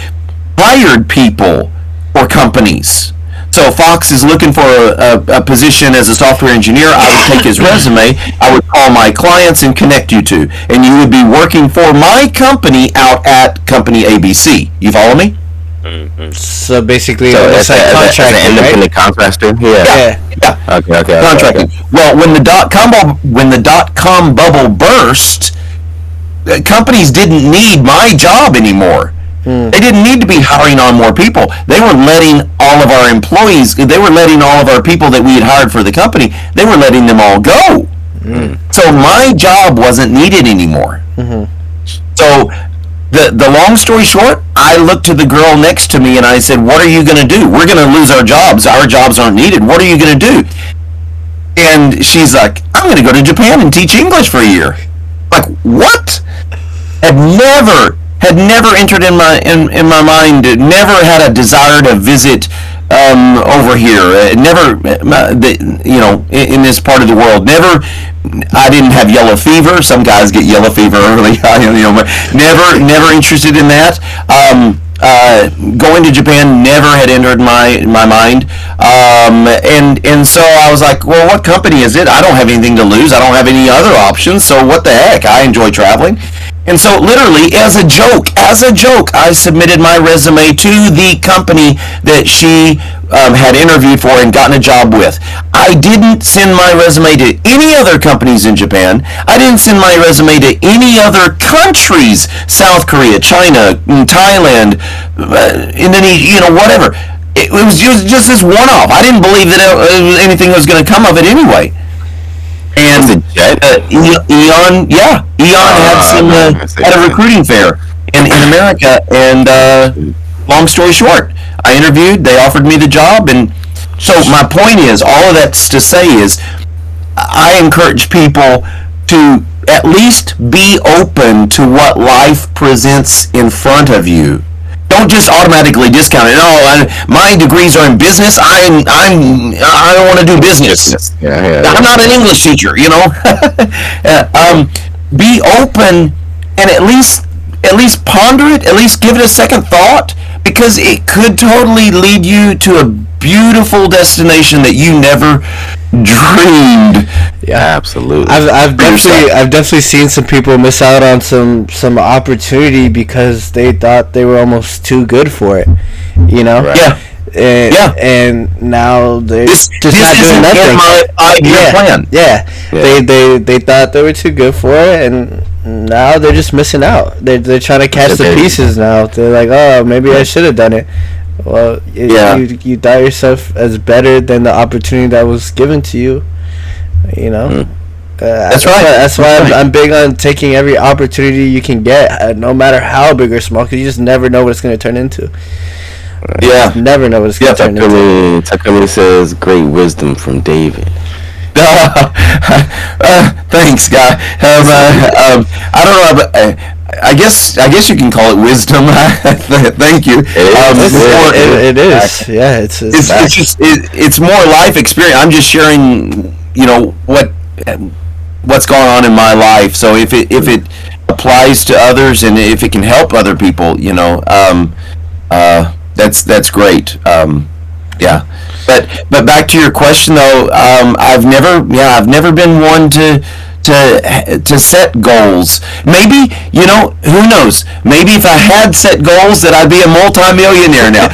hired people for companies. So Fox is looking for a position as a software engineer. I would take his resume, I would call my clients and connect you to, and you would be working for my company out at company ABC. You follow me? Mm-hmm. So basically, it's like contracting, an independent contractor. Yeah. Okay. Contracting. Okay. Well, when the dot-com bubble burst, companies didn't need my job anymore. They didn't need to be hiring on more people. They were letting all of our employees, they were letting all of our people that we had hired for the company, they were letting them all go. So my job wasn't needed anymore. So the long story short, I looked to the girl next to me and I said, what are you going to do? We're going to lose our jobs. Our jobs aren't needed. What are you going to do? And she's like, I'm going to go to Japan and teach English for a year. Like, what? Had never entered in my mind. Never had a desire to visit over here. Never, in this part of the world. I didn't have yellow fever. Some guys get yellow fever early. Never interested in that. Going to Japan never had entered my mind. And so I was like, well, what company is it? I don't have anything to lose. I don't have any other options. So what the heck? I enjoy traveling. And so literally, as a joke, I submitted my resume to the company that she had interviewed for and gotten a job with. I didn't send my resume to any other companies in Japan. I didn't send my resume to any other countries, South Korea, China, Thailand, Indonesia, whatever. It was just this one-off. I didn't believe that anything was going to come of it anyway. And Eon had a recruiting fair in America, and long story short, I interviewed. They offered me the job, and so my point is, all of that's to say is, I encourage people to at least be open to what life presents in front of you. Don't just automatically discount it. No, my degrees are in business. I don't want to do business. I'm not an English teacher. Be open and at least ponder it. At least give it a second thought, because it could totally lead you to a beautiful destination that you never dreamed. Yeah, absolutely. I've definitely seen some people miss out on some opportunity because they thought they were almost too good for it. Right. Yeah. And now they're just this not doing isn't nothing. in my idea plan. Yeah. They thought they were too good for it, and now they're just missing out. They're trying to catch the pieces now. They're like, oh, maybe I should have done it. Well, you thought yourself as better than the opportunity that was given to you. That's right. That's why I'm big on taking every opportunity you can get, no matter how big or small, because you just never know what it's going to turn into. Yeah. You never know what it's going to turn into. Takumi says, great wisdom from David. Thanks, guy. I don't know, but I guess you can call it wisdom. Thank you. It is. Yeah, it's more life experience. I'm just sharing, what's going on in my life. So if it applies to others and if it can help other people, that's great. Yeah. But back to your question though, I've never been one to set goals. Maybe, who knows? Maybe if I had set goals that I'd be a multimillionaire now.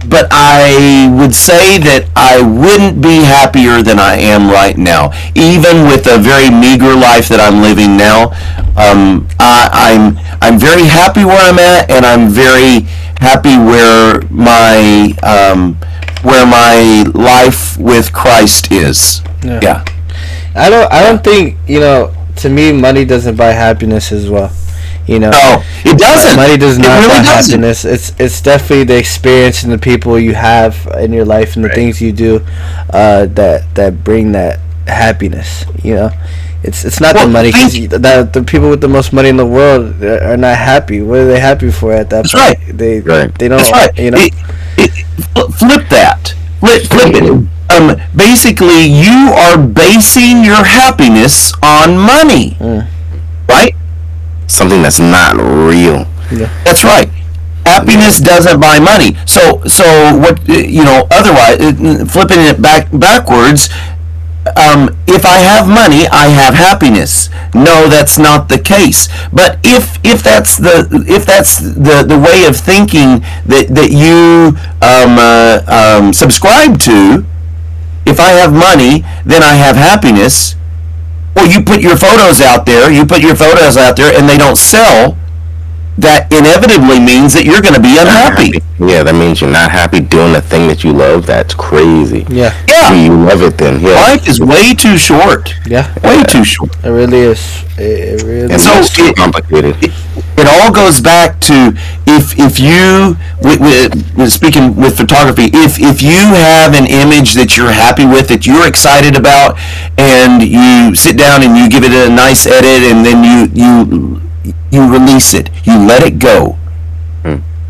But I would say that I wouldn't be happier than I am right now, even with a very meager life that I'm living now. I'm very happy where I'm at, and I'm very happy where my life with Christ is. Yeah. I don't think, to me, money doesn't buy happiness as well. No, it doesn't. Money does not really buy doesn't. happiness. It's definitely the experience and the people you have in your life and the things you do that bring that happiness. It's not the money, because the people with the most money in the world are not happy. What are they happy for at that point? Right. They don't. That's right. Flip that. Flip it. Basically, you are basing your happiness on money, right? Something that's not real. Yeah. That's right. Happiness doesn't buy money. So what? Otherwise, flipping it backwards. If I have money, I have happiness. No, that's not the case. But if that's the way of thinking that you subscribe to, if I have money, then I have happiness. Well, you put your photos out there, and they don't sell. That inevitably means that you're going to be unhappy. Yeah, that means you're not happy doing the thing that you love. That's crazy. Yeah. Do you love it then? Yeah. Life is way too short. Yeah. Way too short. It really is. It really And is. so it's too complicated. It all goes back to if you, speaking with photography, if you have an image that you're happy with, that you're excited about, and you sit down and you give it a nice edit, and then you release it, you let it go.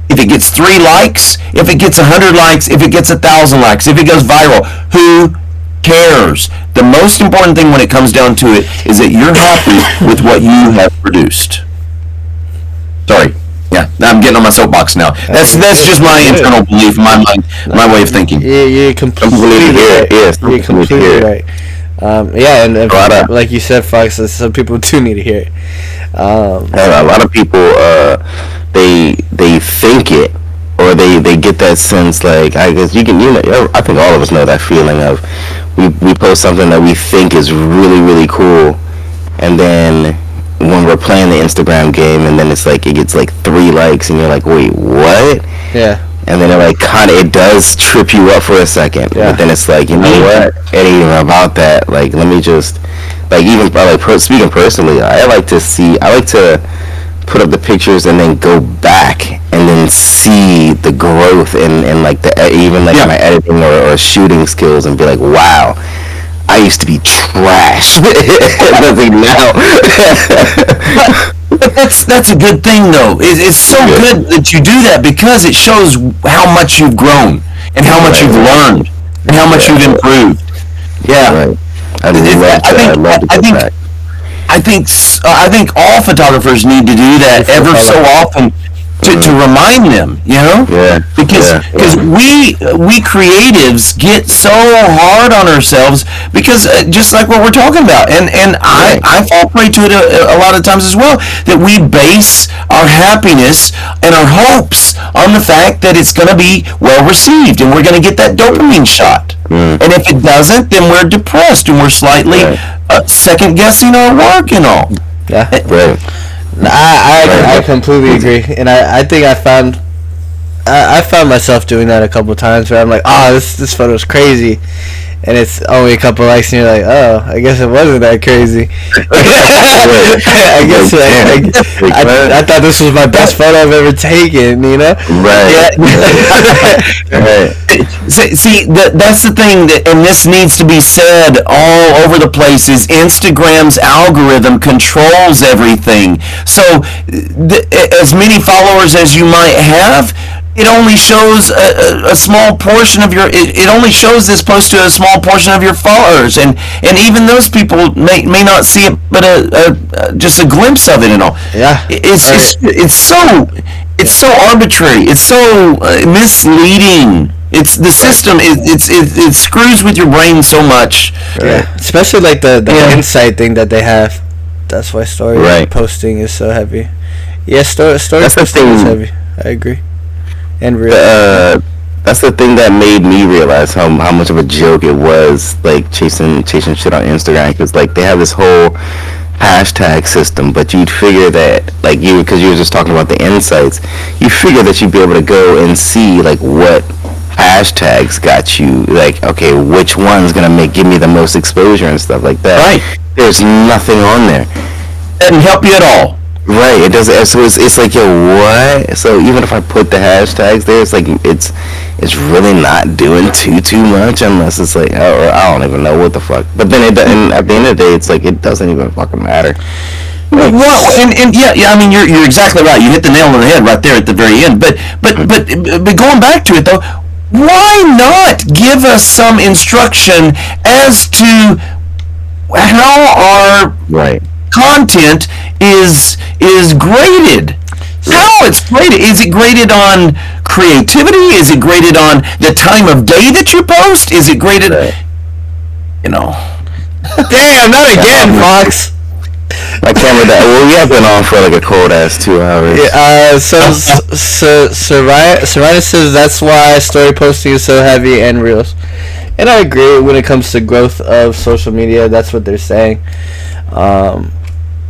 If it gets 3 likes, if it gets 100 likes, if it gets 1,000 likes, if it goes viral, who cares? The most important thing when it comes down to it is that you're happy with what you have produced. Sorry. Yeah, I'm getting on my soapbox now. That's just my internal belief, my way of thinking. You're completely right. You're completely right. Yeah, and like you said, Fox, some people do need to hear it. And a lot of people, they think it, or they get that sense, like, I guess I think all of us know that feeling of we post something that we think is really, really cool, and then when we're playing the Instagram game, and then it's like it gets like 3 likes, and you're like, wait, what? Yeah. And then it does trip you up for a second. Yeah. But then it's like, you know what? It ain't even about that. Like, let me just, like, even like speaking personally, I like to put up the pictures and then go back and then see the growth in like even like my editing or shooting skills, and be like, wow, I used to be trash. Nothing now. But that's a good thing, though. It's so good that you do that, because it shows how much you've grown, and how much you've learned, and how much you've improved. Yeah. Right. I think all photographers need to do that ever so often to remind them, you know? Yeah. Because we creatives get so hard on ourselves, because just like what we're talking about, and I fall prey to it a lot of times as well, that we base our happiness and our hopes on the fact that it's going to be well received, and we're going to get that dopamine shot. And if it doesn't, then we're depressed, and we're slightly second guessing our work and all. Yeah. Right. I completely agree, and I think I found myself doing that a couple of times, where I'm like, this photo's crazy, and it's only a couple likes, and you're like, oh, I guess it wasn't that crazy. I thought this was my best photo I've ever taken, you know? Right. Yeah. See, that's the thing, and this needs to be said all over the place, is Instagram's algorithm controls everything. So, as many followers as you might have, it only shows a small portion of your. It only shows this post to a small portion of your followers, and even those people may not see it, but just a glimpse of it and all. Yeah, it's so arbitrary. It's so misleading. It's the system. It screws with your brain so much. Yeah, especially like the insight thing that they have. That's why story posting is so heavy. Yeah, story posting is heavy. I agree. And that's the thing that made me realize how much of a joke it was, like chasing shit on Instagram, because like they have this whole hashtag system, but you'd figure that, like, because you were just talking about the insights, you figure that you'd be able to go and see like what hashtags got you, like, okay, which one's gonna give me the most exposure and stuff like that. Right. There's nothing on there. Doesn't help you at all. Right, it doesn't. So it's like, yo, what? So even if I put the hashtags there, it's like it's really not doing too much, unless it's like, or I don't even know what the fuck. But then at the end of the day, it's like it doesn't even fucking matter. Well, and yeah, I mean, you're exactly right. You hit the nail on the head right there at the very end. But going back to it though, why not give us some instruction as to how our content is graded? How it's graded? Is it graded on creativity? Is it graded on the time of day that you post? Is it graded, you know? Damn, not again, Fox. My camera died. Well, we have been on for like a cold ass 2 hours. Yeah, Serena says that's why story posting is so heavy and reels. And I agree when it comes to growth of social media. That's what they're saying.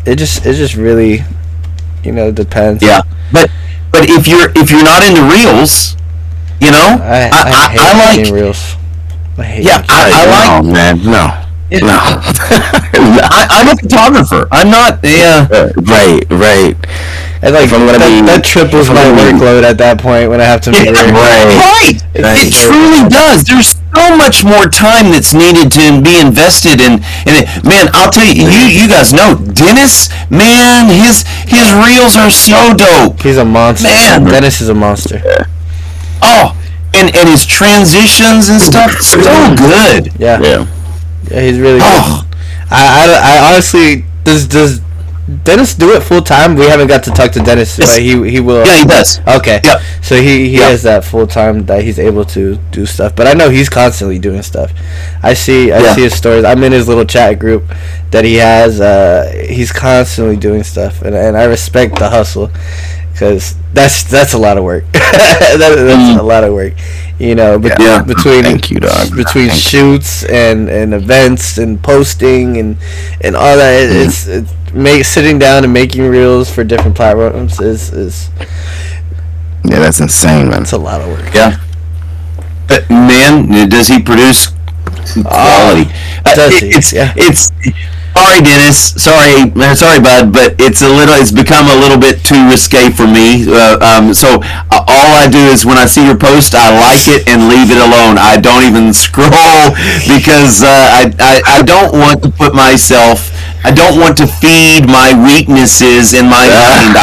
It just really, depends. Yeah, but if you're not into reels, I like reels. I hate. Yeah, I like. Oh, man, no. Yeah. No. I'm a photographer. I'm not. Yeah. Right. And like that triples my workload at that point when I have to make Right. It truly does. There's so much more time that's needed to be invested in it. Man, I'll tell you, you guys know Dennis. Man, his reels are so dope. He's a monster. Man, Dennis is a monster. Oh, and his transitions and stuff, so good. Yeah, he's really good. I honestly, does Dennis do it full time? We haven't got to talk to Dennis, but he will. Yeah, he does. Okay. Yep. So he has that full time that he's able to do stuff. But I know he's constantly doing stuff. I see his stories. I'm in his little chat group that he has. He's constantly doing stuff, and I respect the hustle, because that's a lot of work. That's a lot of work. Between Thank you, dog. between shoots and events and posting and all that, it's sitting down and making reels for different platforms is Yeah, that's insane, man. it's a lot of work. Yeah. But man, does he produce quality? Does he? It's sorry, Dennis. Sorry, bud. But it's become a little bit too risque for me. So all I do is when I see your post, I like it and leave it alone. I don't even scroll because I don't want to put myself. I don't want to feed my weaknesses in my mind.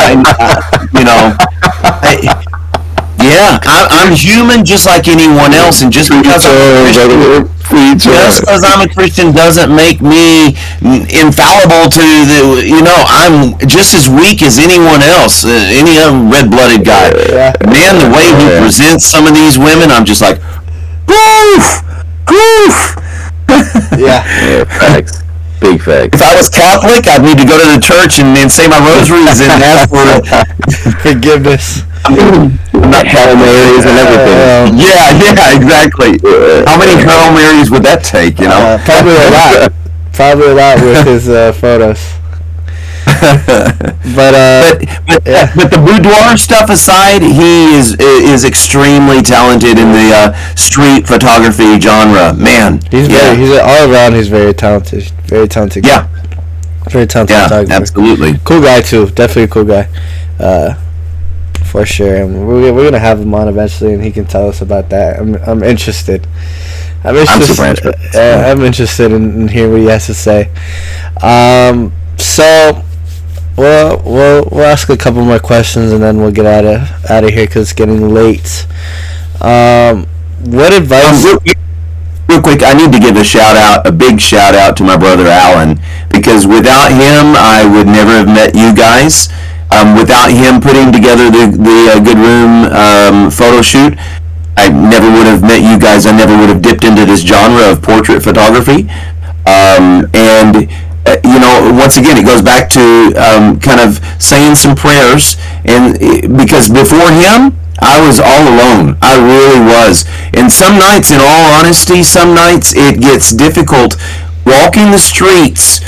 I'm human just like anyone else, and just because I'm a Christian doesn't make me infallible to I'm just as weak as anyone else, any other red-blooded guy. Man, the way he presents some of these women, I'm just like, goof. Yeah. Facts. Big facts. If I was Catholic, I'd need to go to the church and say my rosaries and ask for forgiveness. I'm not Hail Marys and everything. Yeah, exactly. How many Hail Marys would that take? Probably a lot. Probably a lot with his photos. But the boudoir stuff aside, he is extremely talented in the street photography genre. Man, he's all around. He's very talented. Very talented. Yeah, very talented photographer. Absolutely. Cool guy too. Definitely a cool guy. For sure. And we're gonna have him on eventually, and he can tell us about that. I'm interested. I'm super interested. I'm interested in hearing what he has to say. So. We'll ask a couple more questions and then we'll get out of here because it's getting late. What advice? Real quick, I need to give a big shout out to my brother Alan, because without him, I would never have met you guys. Without him putting together the Good Room photo shoot, I never would have met you guys. I never would have dipped into this genre of portrait photography. Once again, it goes back to kind of saying some prayers, and because before him, I was all alone. I really was. And some nights, in all honesty, it gets difficult walking the streets,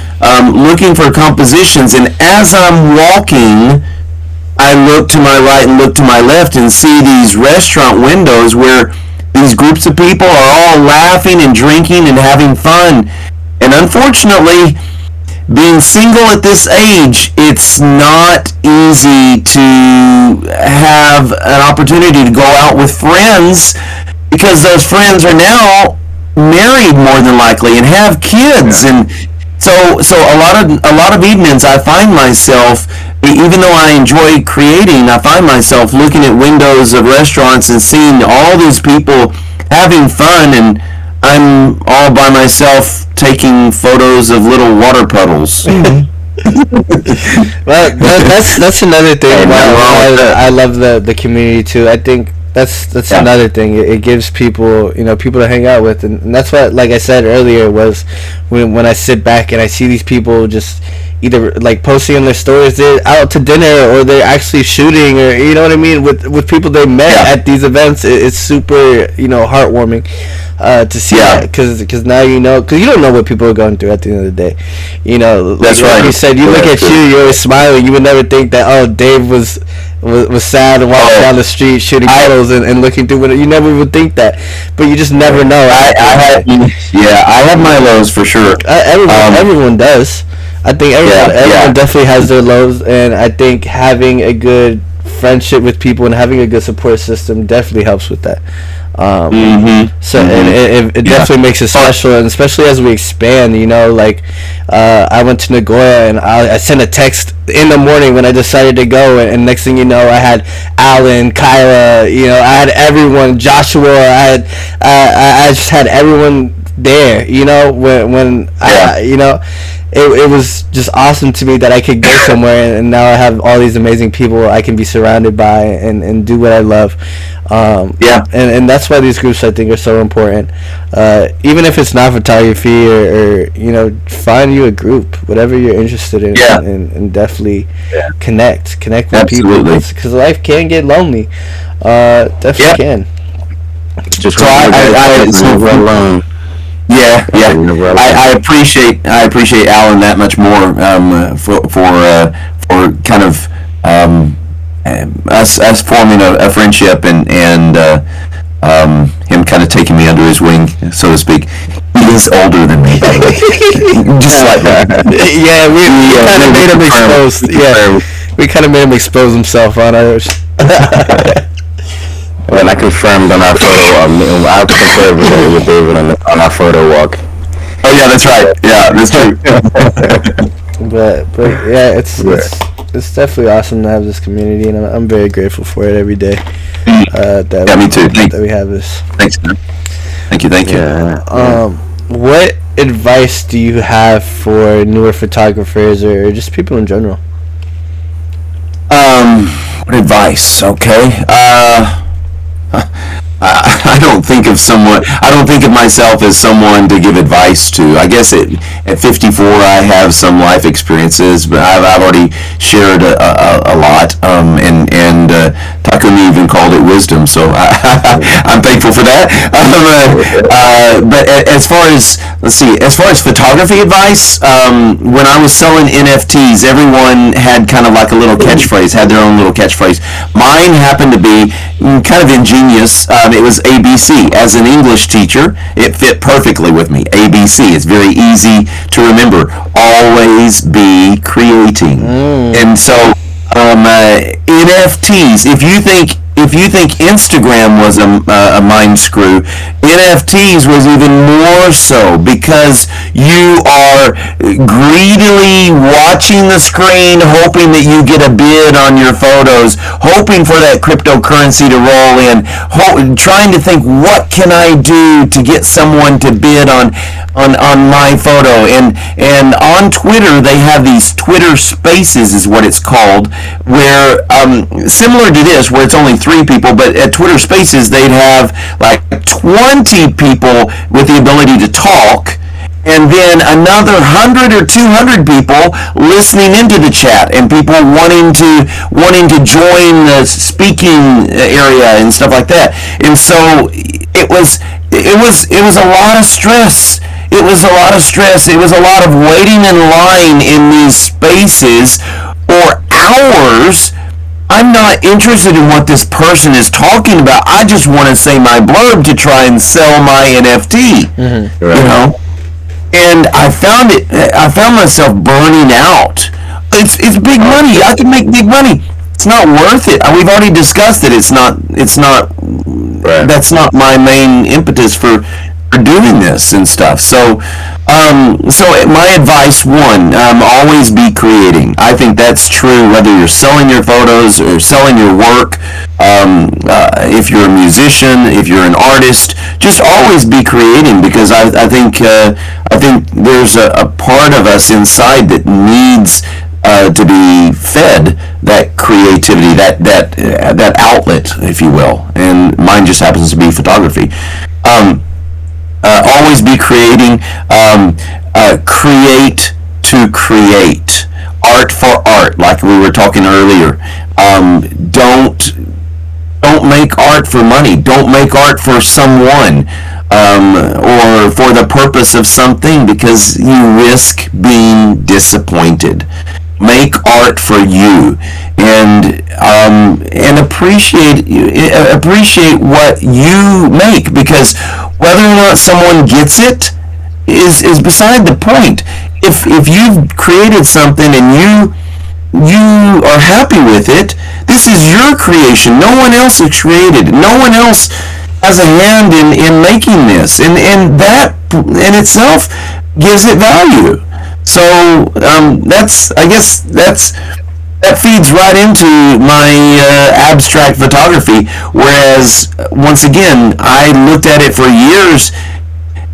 looking for compositions, and as I'm walking, I look to my right and look to my left and see these restaurant windows where these groups of people are all laughing and drinking and having fun. And unfortunately, being single at this age, it's not easy to have an opportunity to go out with friends, because those friends are now married more than likely and have kids. And so a lot of evenings I find myself, even though I enjoy creating, I find myself looking at windows of restaurants and seeing all these people having fun, and I'm all by myself taking photos of little water puddles. Well, that's another thing. I love the community too. I think that's another thing. It gives people people to hang out with, and that's what, like I said earlier, was when I sit back and I see these people just either like posting on their stories they're out to dinner, or they're actually shooting, or you know what I mean, with people they met at these events. It's super heartwarming to see that, because now because you don't know what people are going through at the end of the day. That's right. Like you said, you look at you're always smiling. You would never think that Dave was sad and walking down the street shooting photos and looking through it. You never would think that, but you just never know. I have my lows for sure. Everyone does. I think everyone definitely has their lows, and I think having a good friendship with people and having a good support system definitely helps with that. So and it definitely makes it special, and especially as we expand. I went to Nagoya and I sent a text in the morning when I decided to go, and next thing you know, I had Alan, Kyla, you know, I had everyone, Joshua, I just had everyone there, you know, when I, you know, it was just awesome to me that I could go somewhere, and now I have all these amazing people I can be surrounded by and do what I love. And that's why these groups I think are so important. Even if it's not photography or you know, find you a group, whatever you're interested in, and definitely connect with Absolutely. people, because life can get lonely. Definitely can. Just So alone. I appreciate Alan that much more for kind of us forming a friendship and him kind of taking me under his wing, so to speak. He is older than me, by the way. Just slightly. Yeah, we kind of made him exposed. Yeah, we kind of made him expose himself on ours. When I confirmed on our photo, I confirmed with David on our photo walk. Oh yeah, that's right. Yeah, that's true. but yeah, it's definitely awesome to have this community, and I'm very grateful for it every day. Me too. That we have this. Thanks, man. Thank you. What advice do you have for newer photographers or just people in general? What advice? Okay. I don't think of myself as someone to give advice to. I guess at 54 I have some life experiences, but I've already shared a lot, and Takumi even called it wisdom, so I'm thankful for that. But as far as photography advice, when I was selling NFTs, everyone had kind of like a little catchphrase, had their own little catchphrase. Mine happened to be kind of ingenious. It was ABC. As an English teacher, it fit perfectly with me. ABC. It's very easy to remember. Always be creating. And so NFTs. If you think Instagram was a mind screw, NFTs was even more so, because you are greedily watching the screen, hoping that you get a bid on your photos, hoping for that cryptocurrency to roll in, trying to think, what can I do to get someone to bid on my photo? And on Twitter, they have these Twitter Spaces, is what it's called, where similar to this, where it's only 3 people, but at Twitter Spaces they'd have like 20 people with the ability to talk, and then another 100 or 200 people listening into the chat, and people wanting to join the speaking area and stuff like that. And so it was a lot of stress. It was a lot of stress. It was a lot of waiting in line in these spaces for hours. I'm not interested in what this person is talking about. I just want to say my blurb to try and sell my NFT. Mm-hmm. You know, and I found myself burning out. It's big money. I can make big money. It's not worth it. We've already discussed it. It's not. Right. That's not my main impetus for doing this and stuff. So my advice, one, always be creating. I think that's true whether you're selling your photos or selling your work. If you're a musician, if you're an artist, just always be creating, because I think there's a part of us inside that needs to be fed that creativity, that outlet, if you will. And mine just happens to be photography. Always be creating. Create to create. Art for art, like we were talking earlier. Don't make art for money. Don't make art for someone, or for the purpose of something, because you risk being disappointed. Make art for you, and appreciate what you make, because whether or not someone gets it is beside the point. If you've created something and you are happy with it, this is your creation. No one else has created it. No one else has a hand in making this, and that in itself gives it value. So I guess that feeds right into my abstract photography. Whereas once again, I looked at it for years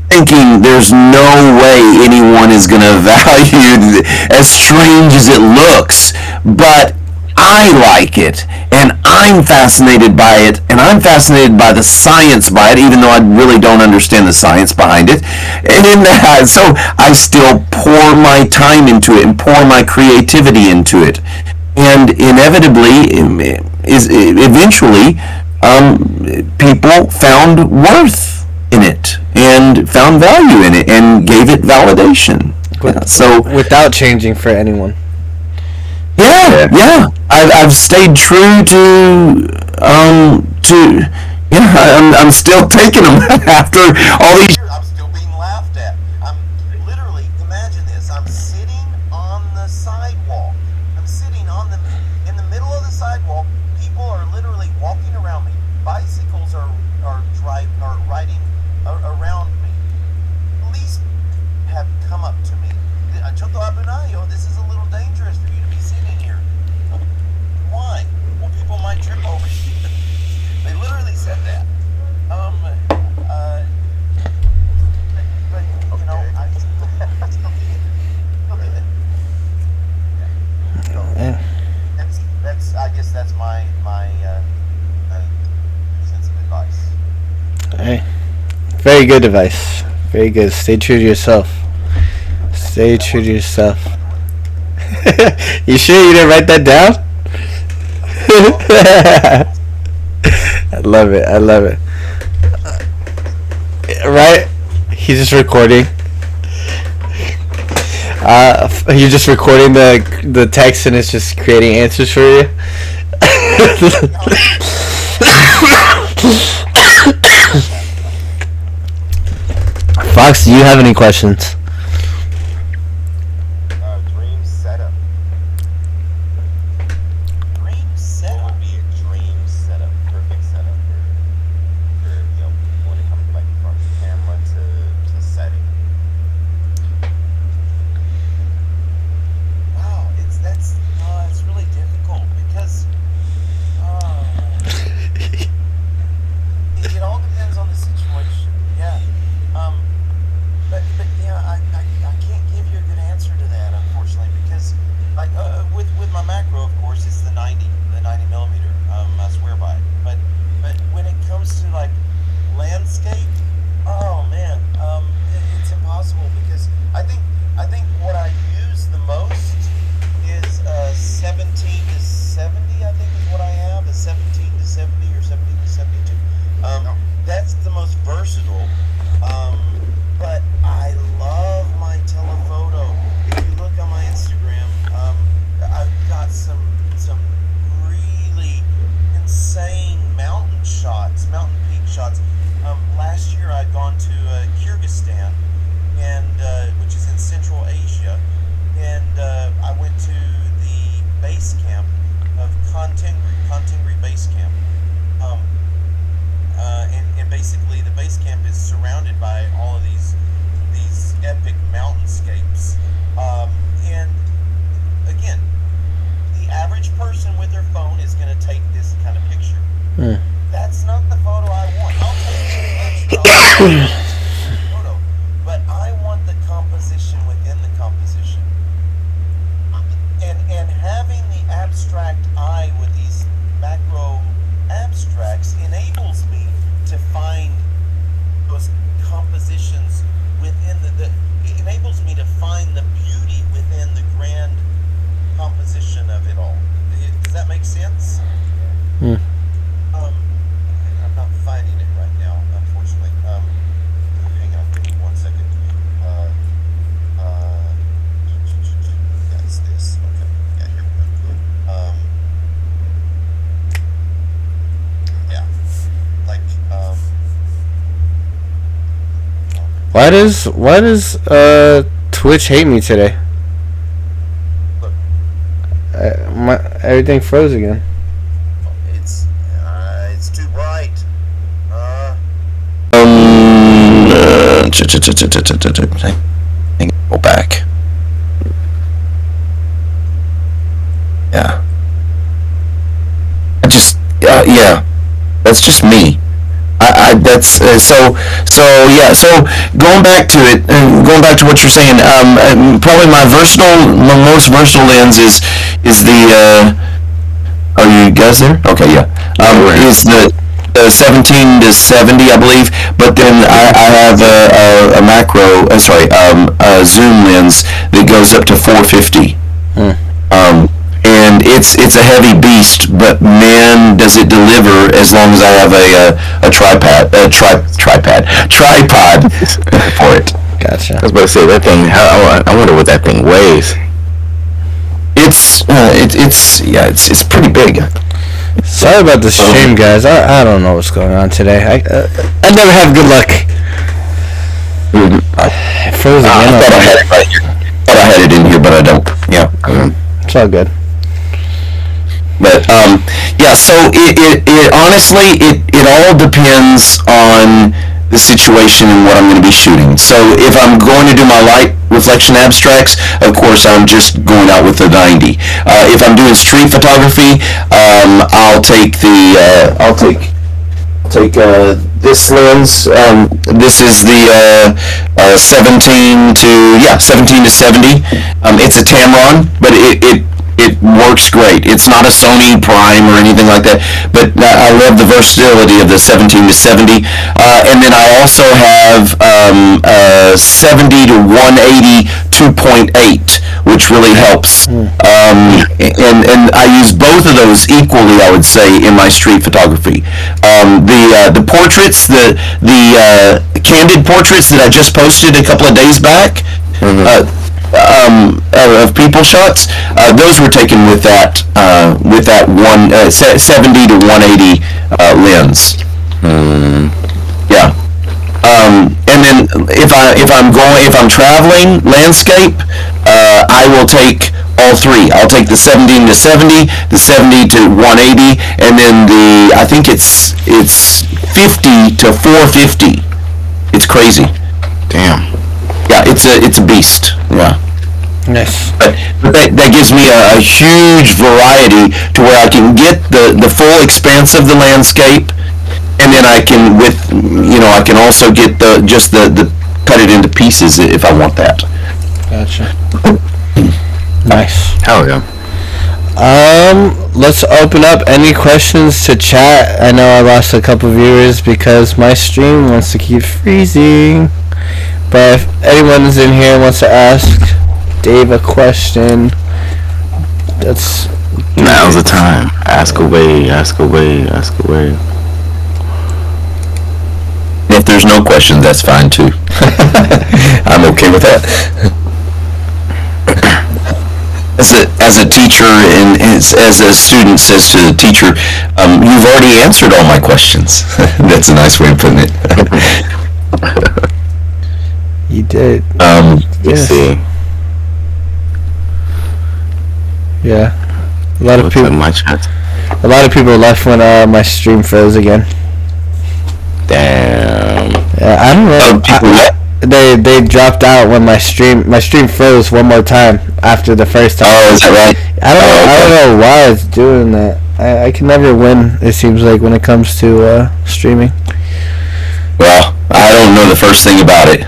thinking there's no way anyone is going to value as strange as it looks, but I like it, and I'm fascinated by it, and I'm fascinated by the science by it, even though I really don't understand the science behind it. And in that, so I still pour my time into it and pour my creativity into it, and inevitably, eventually, people found worth in it and found value in it and gave it validation. So without changing for anyone. Yeah. I've stayed true to I'm still taking them after all these. I'm still being laughed at. I'm literally, imagine this. I'm sitting on the sidewalk. I'm sitting in the middle of the sidewalk. People are literally walking around me. Bicycles are riding around me. Police have come up to me. This is a little dangerous for you to be sitting here. Why? Well, people might trip over you. They literally said that. But you know, I that's I guess that's my sense of advice. Hey, very good advice. Very good. Stay true to yourself. Stay true to yourself. You sure you didn't write that down? I love it. Right? He's just recording. You're just recording the text and it's just creating answers for you. Fox, do you have any questions? Dream setup. Dream setup. What would be a dream setup? Perfect setup for when it comes to like from camera to setting. Wow, it's really difficult because it all depends on the situation. Yeah. But yeah, I can't give you a good answer to that, unfortunately, because like with my macro, of course, it's the 90 millimeter. I swear by it. But when it comes to like landscape, oh man, it's impossible because I think what I use the most is 17 to 70. I think is what I have, a 17 to 70 or 17 to 72. That's the most versatile. But I love my telephoto. If you look on my Instagram, I've got some really insane mountain peak shots. Last year I'd gone to Kyrgyzstan, and which is in Central Asia, and I went to the base camp of Kontengri base camp. And basically the base camp is surrounded by all of these epic mountainscapes. And again, the average person with their phone is going to take this kind of picture. That's not the photo I want. I'll take a photo, but I want the composition within the composition. And having the abstract eye with these macro abstracts enables me to find those compositions within it enables me to find the beauty within the grand composition of it all. Does that make sense? I'm not finding it right now, unfortunately. Hang on, give me 1 second. That's this. Okay. Yeah, here we go. Yeah. Like, Why does Twitch hate me today? look, Everything froze again. it's too bright. Go back. Yeah, that's just me. That's so yeah. So going back to it, and going back to what you're saying, probably my most versatile lens is the. Are you guys there? Okay, yeah. Is the 17 to 70, I believe. But then I have a macro, a zoom lens that goes up to 450. And it's a heavy beast, but man, does it deliver as long as I have a tripod for it. Gotcha. I was about to say that thing. I wonder what that thing weighs. It's pretty big. Sorry about the stream, guys. I don't know what's going on today. I never have good luck. It froze again. I thought I had it right here. Thought I had it in here, but I don't. Yeah. It's all good. But yeah, so it honestly it all depends on the situation and what I'm going to be shooting. So if I'm going to do my light reflection abstracts, of course I'm just going out with the 90. If I'm doing street photography, I'll take this lens. This is the 17 to 70. It's a Tamron, but it works great. It's not a Sony Prime or anything like that, but I love the versatility of the 17 to 70. And then I also have 70 to 180 2.8, which really helps. And I use both of those equally, I would say, in my street photography. The portraits, the candid portraits that I just posted a couple of days back, of people shots, those were taken with that 70 to 180 lens. Yeah. And then if I'm traveling landscape, I will take all three. I'll take the 17 to 70, the 70 to 180, and then I think it's 50 to 450. It's crazy. Damn. Yeah, it's a beast. Yeah. Nice. But that gives me a huge variety to where I can get the full expanse of the landscape, and then I can I can also get the cut it into pieces if I want that. Gotcha. Nice. Hell yeah. Let's open up any questions to chat. I know I lost a couple viewers because my stream wants to keep freezing. But if anyone is in here and wants to ask Dave a question, now's the time. Ask away, ask away, ask away. If there's no questions, that's fine too. I'm okay with that. As a teacher and as a student says to the teacher, you've already answered all my questions. That's a nice way of putting it. You did. Let's see. Yeah. A lot of people left when my stream froze again. Damn. Yeah, I don't know. They dropped out when my stream froze one more time after the first time. Oh, is that right? I don't know why it's doing that. I can never win, it seems like, when it comes to streaming. Well, I don't know the first thing about it.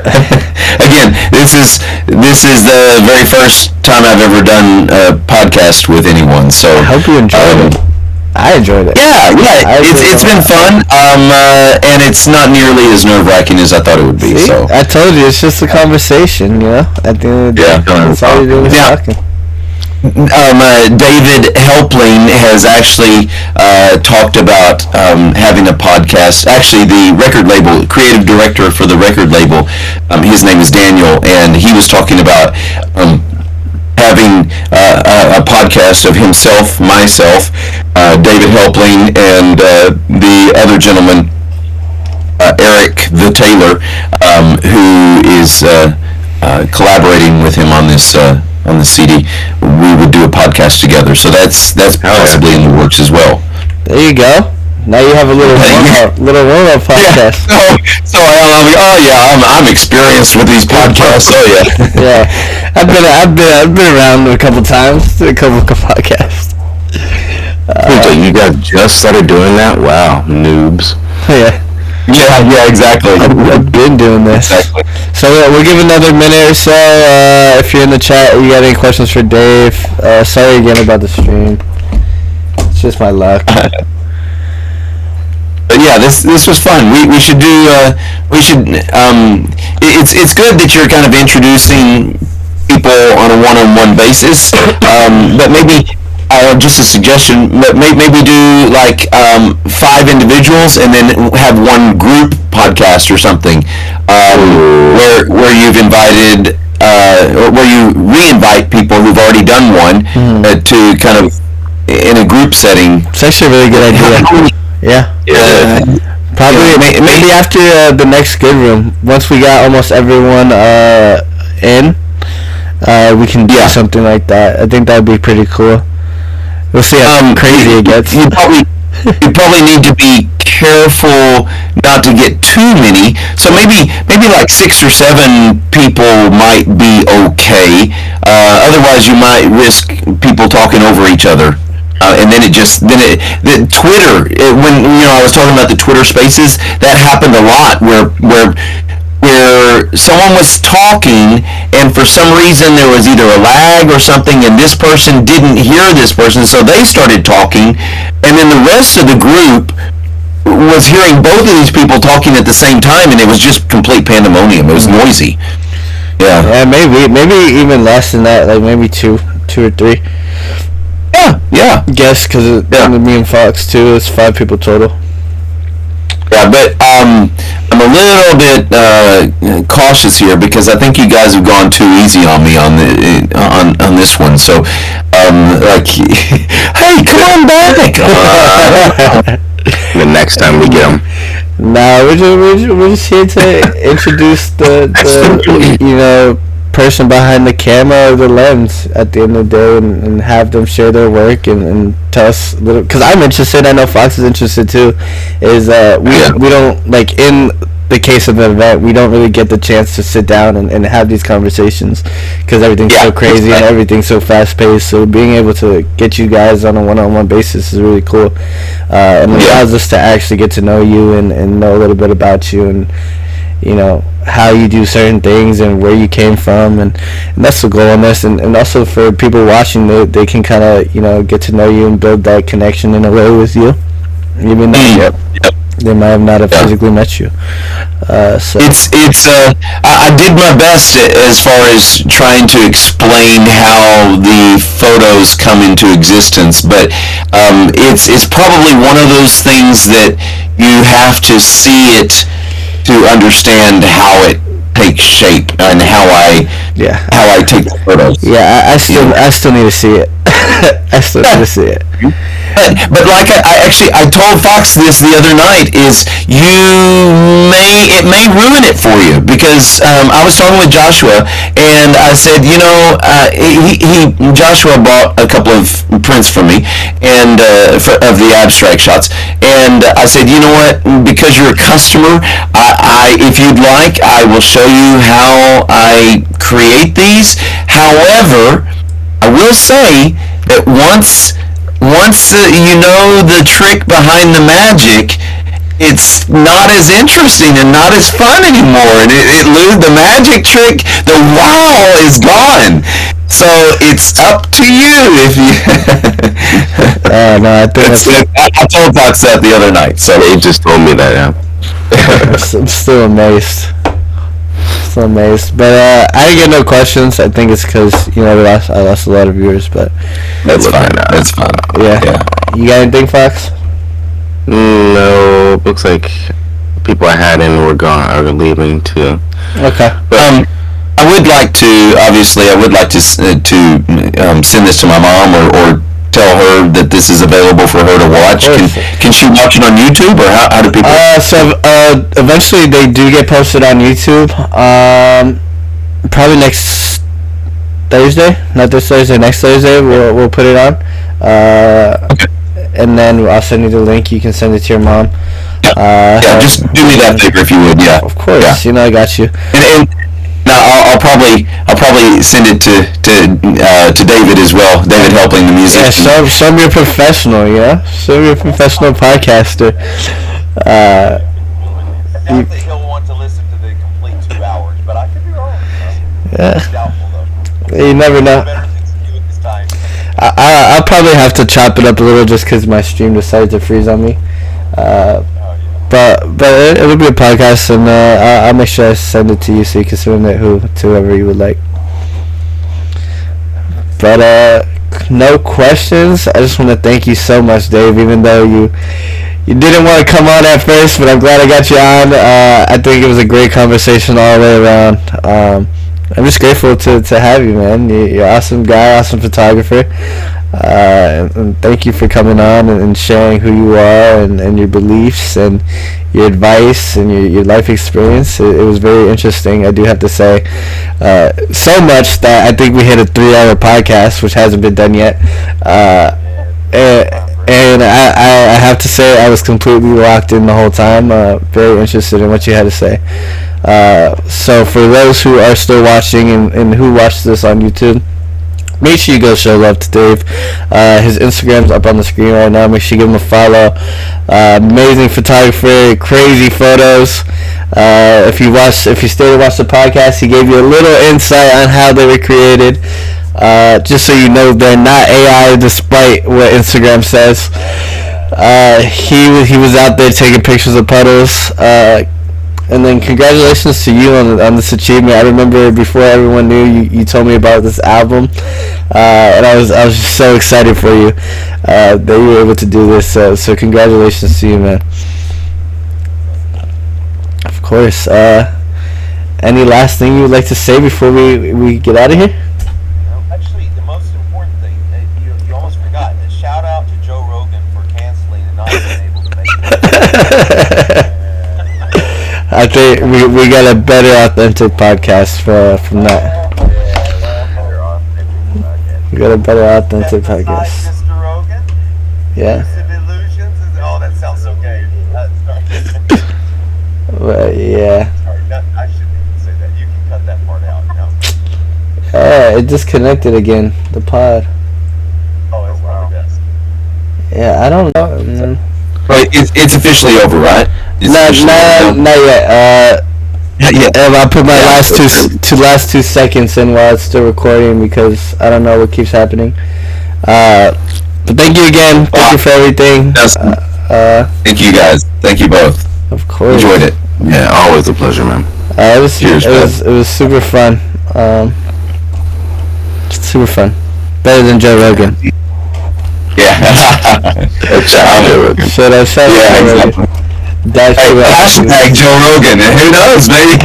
Again, this is the very first time I've ever done a podcast with anyone. So I hope you enjoyed it. I enjoyed it. Yeah, it's been fun. And it's not nearly as nerve-wracking as I thought it would be. See? So I told you, it's just a conversation, you know. At the end of the day, that's all you're doing is talking. David Helpling has actually talked about having a podcast. Actually, the record label, creative director for the record label, his name is Daniel, and he was talking about having a podcast of himself, myself, David Helpling, and the other gentleman, Eric the Taylor, who is collaborating with him on this CD. We would do a podcast together, so that's possibly in the works as well. There you go. Now you have a little warm-up podcast. Yeah, I'm experienced with these podcasts. Oh yeah. Yeah, I've been around a couple times, did a couple podcasts. You guys just started doing that? Wow, noobs. Yeah. Yeah, exactly. I've been doing this. Exactly. So we'll give another minute or so. If you're in the chat, you got any questions for Dave? Sorry again about the stream. It's just my luck. But yeah, this was fun. We should do. It's good that you're kind of introducing people on a one-on-one basis. But maybe. Just a suggestion, maybe do like 5 individuals and then have one group podcast or something where you've invited where you re-invite people who've already done one to kind of in a group setting. It's actually a really good idea. Yeah. Probably maybe after the next good room, once we got almost everyone in, we can do something like that. I think that would be pretty cool. We'll see how crazy it gets. You probably need to be careful not to get too many. So maybe like 6 or 7 people might be okay. Otherwise, you might risk people talking over each other. And then Twitter. When I was talking about the Twitter Spaces, that happened a lot where someone was talking and for some reason there was either a lag or something and this person didn't hear this person, so they started talking and then the rest of the group was hearing both of these people talking at the same time and it was just complete pandemonium. It was noisy. Yeah, maybe even less than that, like maybe two or 3. Yeah. Guess because me and Fox too, it's 5 people total. Yeah, but I'm a little bit cautious here because I think you guys have gone too easy on me on this one. So, like, hey, come on back! The next time we get them. No, we're just here to introduce the person behind the camera or the lens at the end of the day and have them share their work and tell us a little, because I'm interested, I know Fox is interested too, is we don't, like in the case of an event, we don't really get the chance to sit down and have these conversations because everything's so crazy and everything's so fast paced, so being able to get you guys on a one-on-one basis is really cool and allows us to actually get to know you and know a little bit about you and how you do certain things and where you came from and that's the goal on this and also for people watching they can kind of get to know you and build that connection in a way with you even though they might not have physically met you. So I did my best as far as trying to explain how the photos come into existence, but it's probably one of those things that you have to see it to understand how it takes shape and how I take the photos. Yeah, I still need to see it. I still need to see it. But like I told Fox this the other night is it may ruin it for you because I was talking with Joshua and I said Joshua bought a couple of prints from me and of the abstract shots and I said what, because you're a customer, if you'd like I will show you how I create these. However, I will say that once you know the trick behind the magic, it's not as interesting and not as fun anymore. And the magic trick, the wow is gone. So it's up to you if you. No, I told Fox that the other night. So they just told me that. I'm still amazed. But I didn't get no questions. I think it's because I lost a lot of viewers, but that's fine. That's fine. Yeah. You got anything, Fox? No. Looks like people I had in were gone. Are leaving too. Okay. But, I would like to send this to my mom or tell her that this is available for her to watch. Can she watch it on YouTube or how do people? So eventually they do get posted on YouTube. Probably next Thursday, not this Thursday, next Thursday we'll put it on. Okay. And then I'll send you the link. You can send it to your mom. Just do me that favor if you would. Yeah. Of course. Yeah. I got you. And I'll probably send it to David as well. David helping the music. Yeah, show me a professional. Yeah, show me a professional podcaster. I doubt that he'll want to listen to the complete 2 hours, but I could be wrong. Yeah. Doubtful though. You never know. Better things to do at this time. I'll probably have to chop it up a little just because my stream decided to freeze on me. But it'll be a podcast, and I'll make sure I send it to you so you can send it to whoever you would like. But no questions. I just want to thank you so much, Dave. Even though you didn't want to come on at first, but I'm glad I got you on. I think it was a great conversation all the way around. I'm just grateful to have you, man. You're an awesome guy, awesome photographer. And thank you for coming on and sharing who you are and your beliefs and your advice and your life experience. It was very interesting, I do have to say. So much that I think we hit a 3-hour podcast, which hasn't been done yet. And I have to say I was completely locked in the whole time. Very interested in what you had to say. So for those who are still watching and who watched this on YouTube, make sure you go show love to Dave. His Instagram's up on the screen right now. Make sure you give him a follow. Amazing photographer, crazy photos. If you stay to watch the podcast, he gave you a little insight on how they were created. Just so you know, they're not AI, despite what Instagram says. He was out there taking pictures of puddles. And then congratulations to you on this achievement. I remember before everyone knew, you told me about this album, and I was just so excited for you that you were able to do this. So congratulations to you, man. Of course. Any last thing you would like to say before we get out of here? Actually, the most important thing, you almost forgot. A shout out to Joe Rogan for canceling and not being able to make it. I think we got a better authentic podcast from that. We got a better authentic podcast. Mr. Rogan? Yeah. Elusive.illusions? Oh, that sounds so gay. Well, yeah. Sorry, I shouldn't even say that. You can cut that part out. No. It disconnected again, the pod. Oh, it's probably best. Yeah, I don't know. Right, it's officially over, right? Not yet. I put my last two seconds in while it's still recording because I don't know what keeps happening. But thank you again. Thank you for everything. Thank you guys. Thank you both. Of course. Enjoyed it. Yeah, always a pleasure, man. It was super fun. Super fun. Better than Joe Rogan. Yeah. Should I say Joe Rogan? Hashtag Joe Rogan. Who knows, maybe.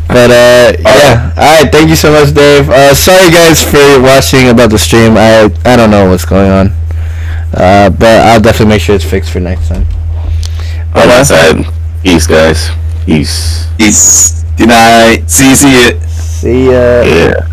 But yeah. Alright, thank you so much, Dave. Sorry guys for watching about the stream. I don't know what's going on. But I'll definitely make sure it's fixed for next time. On my side, peace, guys. Peace. Peace. Good night. See you. See ya. Yeah.